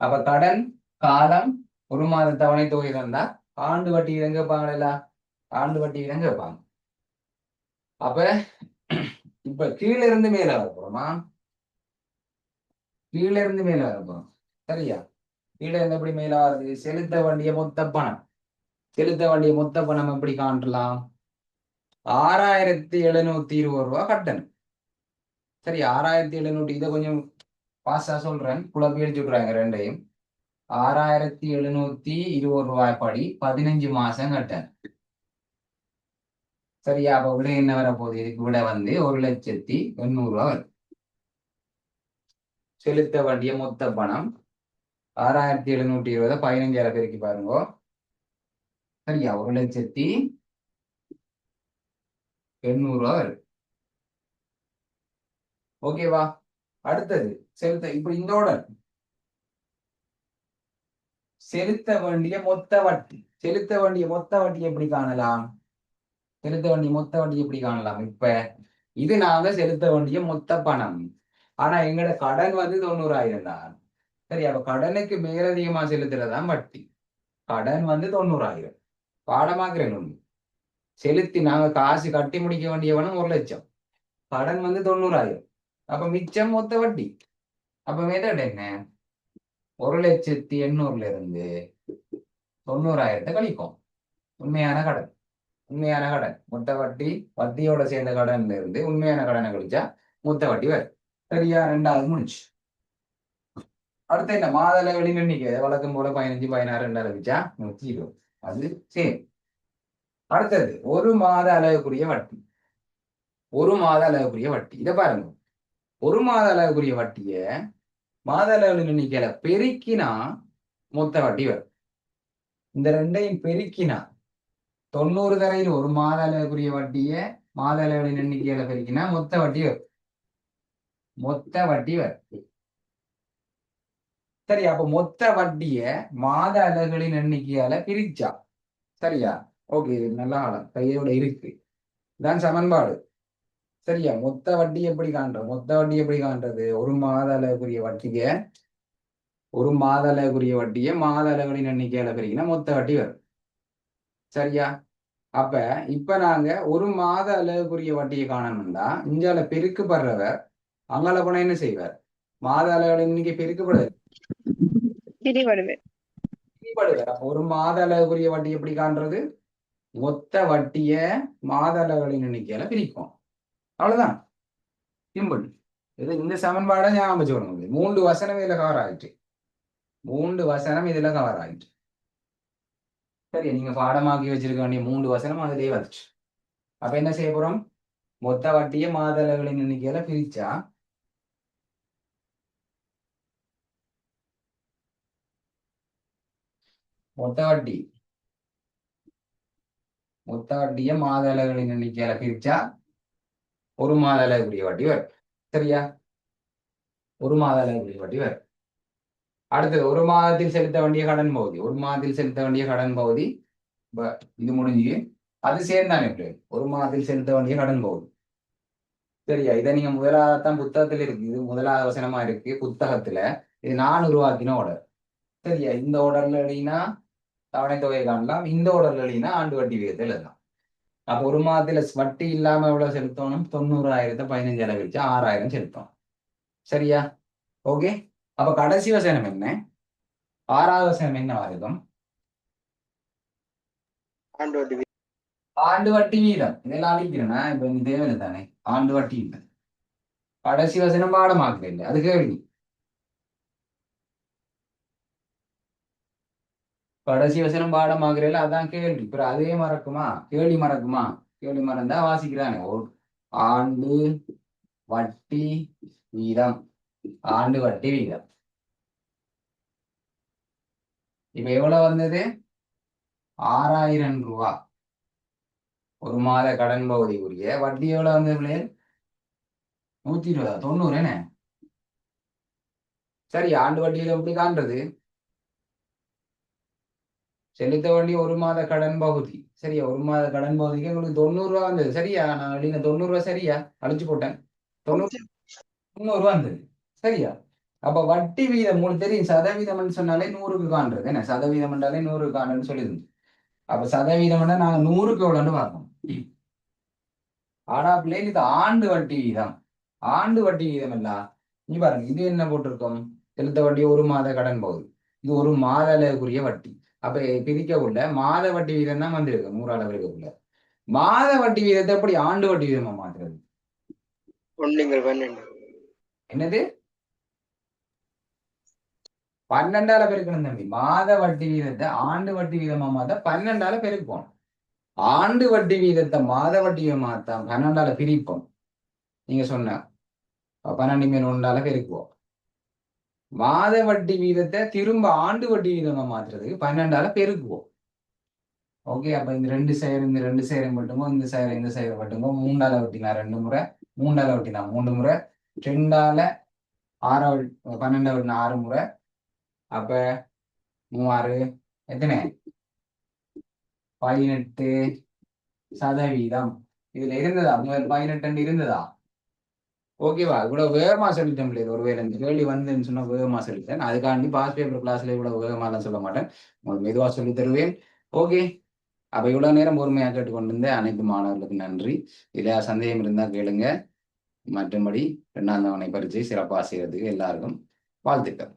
Speaker 1: அப்ப கடன் காலம் ஒரு மாத தவணை தொகை தந்தா ஆண்டு வட்டி வீதம் கேட்பாங்களா? ஆண்டு வட்டி வீதம் கேட்பாங்க. அப்ப இப்ப கீழே இருந்து மேல வரப்போறோமா? கீழே இருந்து மேல வரப்போறோம். சரியா? கீழே இருந்து எப்படி மேல வருது? செலுத்த வேண்டிய மொத்த பணம். செலுத்த வேண்டிய மொத்த பணம் எப்படி காணலாம்? 6,720 ரூபாய் கட்டணும். சரி, 6,700. இதை கொஞ்சம் பாஸ்டா சொல்றேன், குழப்பி அடிச்சு விட்றாங்க ரெண்டையும். 6,720 ரூபாய் படி 15 மாசம் கட்டணும். சரியா? அப்ப விட என்ன வரப்போகுது? இதுக்கு விட வந்து 1,800,000 வரும். செலுத்த வேண்டிய மொத்த பணம் 6,720 15 பெருக்கி பாருங்க. சரியா? 1,800,000 வரும். ஓகேவா? அடுத்தது இப்ப இந்த ஆர்டர் செலுத்த வேண்டிய மொத்த வட்டி. செலுத்த வேண்டிய மொத்த வட்டி எப்படி காணலாம்? செலுத்த வேண்டிய மொத்த வட்டி எப்படி காணலாம்? இப்ப இது நாங்க செலுத்த வேண்டிய மொத்த பணம். ஆனா எங்கட கடன் வந்து 90,000 தான். சரி, அப்ப கடனுக்கு மேலதிகமா செலுத்துறதுதான் வட்டி. கடன் வந்து 90,000 பாடமாக்குறேன் ஒண்ணு. செலுத்தி நாங்க காசு கட்டி முடிக்க வேண்டியவனும் 1,00,000, கடன் வந்து 90,000. அப்ப மிச்சம் மொத்த வட்டி. அப்ப மெத்தட் என்ன? 1,800,000 இருந்து 90,000 கழிக்கும். உண்மையான கடன். உண்மையான கடன் மொத்த வட்டி, வட்டியோட சேர்ந்த கடன்ல இருந்து உண்மையான கடனை கழிச்சா மொத்த வட்டி வரும். சரியா? 2வது முடிச்சு. அடுத்து என்ன? மாத அளவுகளின் எண்ணிக்கை வழக்கம் போல 15 16 2 அளவிச்சா 120. அது சேம். அடுத்தது ஒரு மாத அளவுக்குரிய வட்டி. ஒரு மாத அளவுக்குரிய வட்டி. இதை பாருங்க, ஒரு மாத அளவுக்குரிய வட்டிய மாத அளவுகளின் எண்ணிக்கையில பெருக்கினா மொத்த வட்டி வரும். இந்த ரெண்டையும் பெருக்கினா 90 தரையில் ஒரு மாத அளவுக்குரிய வட்டிய மாத அளவுகளின் எண்ணிக்கையில பெருக்கினா மொத்த வட்டி வரும். மொத்த வட்டி வரும். சரி, அப்ப மொத்த வட்டிய மாத அலகுகளின் எண்ணிக்கையால பிரிச்சா சரியா? ஓகே, நல்ல ஆழம் கையோட இருக்கு. இதான் சமன்பாடு. சரியா? மொத்த வட்டி எப்படி காண்றது? மொத்த வட்டி எப்படி காண்றது? ஒரு மாத அலகுரிய வட்டிய மாத அலகுகளின் எண்ணிக்கையால பிரிக்கினா மொத்த வட்டி வரும். சரியா? அப்ப இப்ப நாங்க ஒரு மாத அலகுரிய வட்டியை காணணும்னா இஞ்சால பெருக்குப்படுறவர் அங்கால போனா என்ன செய்வார்? மாத அலகுகளின் எண்ணிக்கை பெருக்கப்படுது.
Speaker 3: பிரிவடுவேன்.
Speaker 1: அப்ப ஒரு மாத அலகுரிய வட்டி எப்படி காண்றது? மொத்த வட்டிய மாத அலகுகளின் எண்ணிக்கையால பிரிப்போம். அவ்வளவுதான், சிம்பிள். இது இந்த சமன்பாடை ஞாபகம் வச்சுக்கணும். 3 வசனம் இதுல கவர் ஆயிட்டு. 3 வசனம் இதுல கவர் ஆயிட்டு. சரி, நீங்க பாடமாக்கி வச்சிருக்க வேண்டிய 3 வசனம் அதுலயே வந்துச்சு. அப்ப என்ன செய்ய போறோம்? மொத்த வட்டிய மாத அலகுகளின் எண்ணிக்கையால பிரிச்சா மொத்த வட்டிய மாத அலகுகளின் எண்ணிக்கையால பிரிச்சா ஒரு மாத அலகுரிய வட்டி வரும். சரியா? ஒரு மாத அலகுரிய வட்டி வரும். அடுத்தது ஒரு மாதத்தில் செலுத்த வேண்டிய கடன் பகுதி. இது முடிஞ்சு அது சேர்ந்தானே ஒரு மாதத்தில் செலுத்த வேண்டிய கடன் பகுதி. சரியா? இதை நீங்க முதலாவதான் புத்தகத்துல இருக்கு. இது முதலாவது வசனமா இருக்கு புத்தகத்துல. இது நான் உருவாக்கின ஆர்டர். சரியா? இந்த ஆர்டர்ல எழுதினா தவணை தொகையை காணலாம். இந்த ஆர்டர்ல எழுதினா ஆண்டு வட்டி விகிதத்தை எழுதலாம். அப்ப ஒரு மாதத்துல வட்டி இல்லாம எவ்வளவு செலுத்தணும்? 90,000 15 அளவிச்சு 6,000 செலுத்தணும். சரியா? ஓகே. அப்ப கடைசி வசனம் என்ன? 6வது வசனம் என்ன வருதும்? ஆண்டு வட்டி வீதம். இதெல்லாம் அழிக்கிறேன்னா இப்ப இந்த தேவையில்லை தானே. ஆண்டு வட்டி வீதம் கடைசி வசனம் பாடமாக்குது இல்லை, அது கேள்வி. கடைசி வசனம் பாடமாக்குறதுல அதான் கேள்வி. இப்ப அதே மறக்குமா? கேள்வி மறந்தா வாசிக்கிறானே. ஆண்டு வட்டி வீதம். இப்ப எவ்வளவு வந்தது? 6,000 ரூபா. ஒரு மாத கடன் பகுதிக்குரிய வட்டி எவ்வளவு வந்தது பிள்ளைகள்? 120, 90 என்ன? சரி, ஆண்டு வட்டியில எப்படி காண்றது? செலுத்த வேண்டிய ஒரு மாத கடன் பகுதி. சரியா? ஒரு மாத கடன் பகுதிக்கு உங்களுக்கு 90 ரூபா வந்தது. சரியா? நான் எழுதின 90 ரூபா சரியா? அழிச்சு போட்டேன். 90 வந்தது. சரியா? அப்ப வட்டி வீதம் உங்களுக்கு தெரியும். சதவீதம் சொன்னாலே 100க்கு காண்றது என்ன? சதவீதம் என்றாலே 100க்கு காண்றதுன்னு சொல்லியிருந்து. அப்ப சதவீதம் நாங்க 100க்கு எவ்வளோன்னு பார்க்கணும். ஆனா பிள்ளைங்க இது ஆண்டு வட்டி வீதம் இல்ல. நீ பாருங்க, இது என்ன போட்டிருக்கோம்? செலுத்த வட்டி ஒரு மாத கடன் பகுதி. இது ஒரு மாத அளவுக்குரிய வட்டி. அப்ப பிரிக்கக்குள்ள மாத வட்டி வீதம் தான் வந்திருக்கு 100 அளவுக்குள்ள. மாத வட்டி வீதத்தை எப்படி ஆண்டு வட்டி வீதமா மாத்துறது? என்னது? 12ஆல பெருக்கணும் தம்பி. மாத வட்டி வீதத்தை ஆண்டு வட்டி வீதமா மாத்த 12ஆல பெருப்போம். ஆண்டு வட்டி வீதத்தை மாத வட்டி மாத்தா 12ஆல பிரிப்போம். நீங்க சொன்ன 12 மேல் 1ஆல பெருக்குவோம். மாத வட்டி வீதத்தை திரும்ப ஆண்டு வட்டி வீதமா மாத்துறதுக்கு 12ஆல பெருக்குவோம். ஓகே. அப்ப இந்த 2 சேரும் மட்டுமோ, இந்த சேரம் மட்டுமோ 3ஆல வட்டினா 2 முறை, 3ஆல வட்டினா 3 முறை, 2ஆல 12 வட்டினா 6 முறை. அப்ப 3 எத்தனை? 18%. இதுல இருந்ததா? 18 இருந்ததா? ஓகேவா? இவ்வளவு வேகமா சொல்லிட்டேன். ஒருவேளை இந்த கேள்வி வந்துன்னு சொன்னா வேகமா சொல்லிட்டேன். அதுக்காண்டி பாஸ் பேப்பர் கிளாஸ்ல இவ்வளவு வேகமாலாம் சொல்ல மாட்டேன். உங்களுக்கு மெதுவா சொல்லி தருவேன். ஓகே. அப்ப இவ்வளவு நேரம் பொறுமையா கேட்டுக்கொண்டிருந்த அனைத்து மாணவர்களுக்கு நன்றி. இதுல சந்தேகம் இருந்தா கேளுங்க. மற்றபடி 2ஆம் தவணை பரீட்சை சிறப்பாக செய்யறதுக்கு எல்லாருக்கும் வாழ்த்துக்கள்.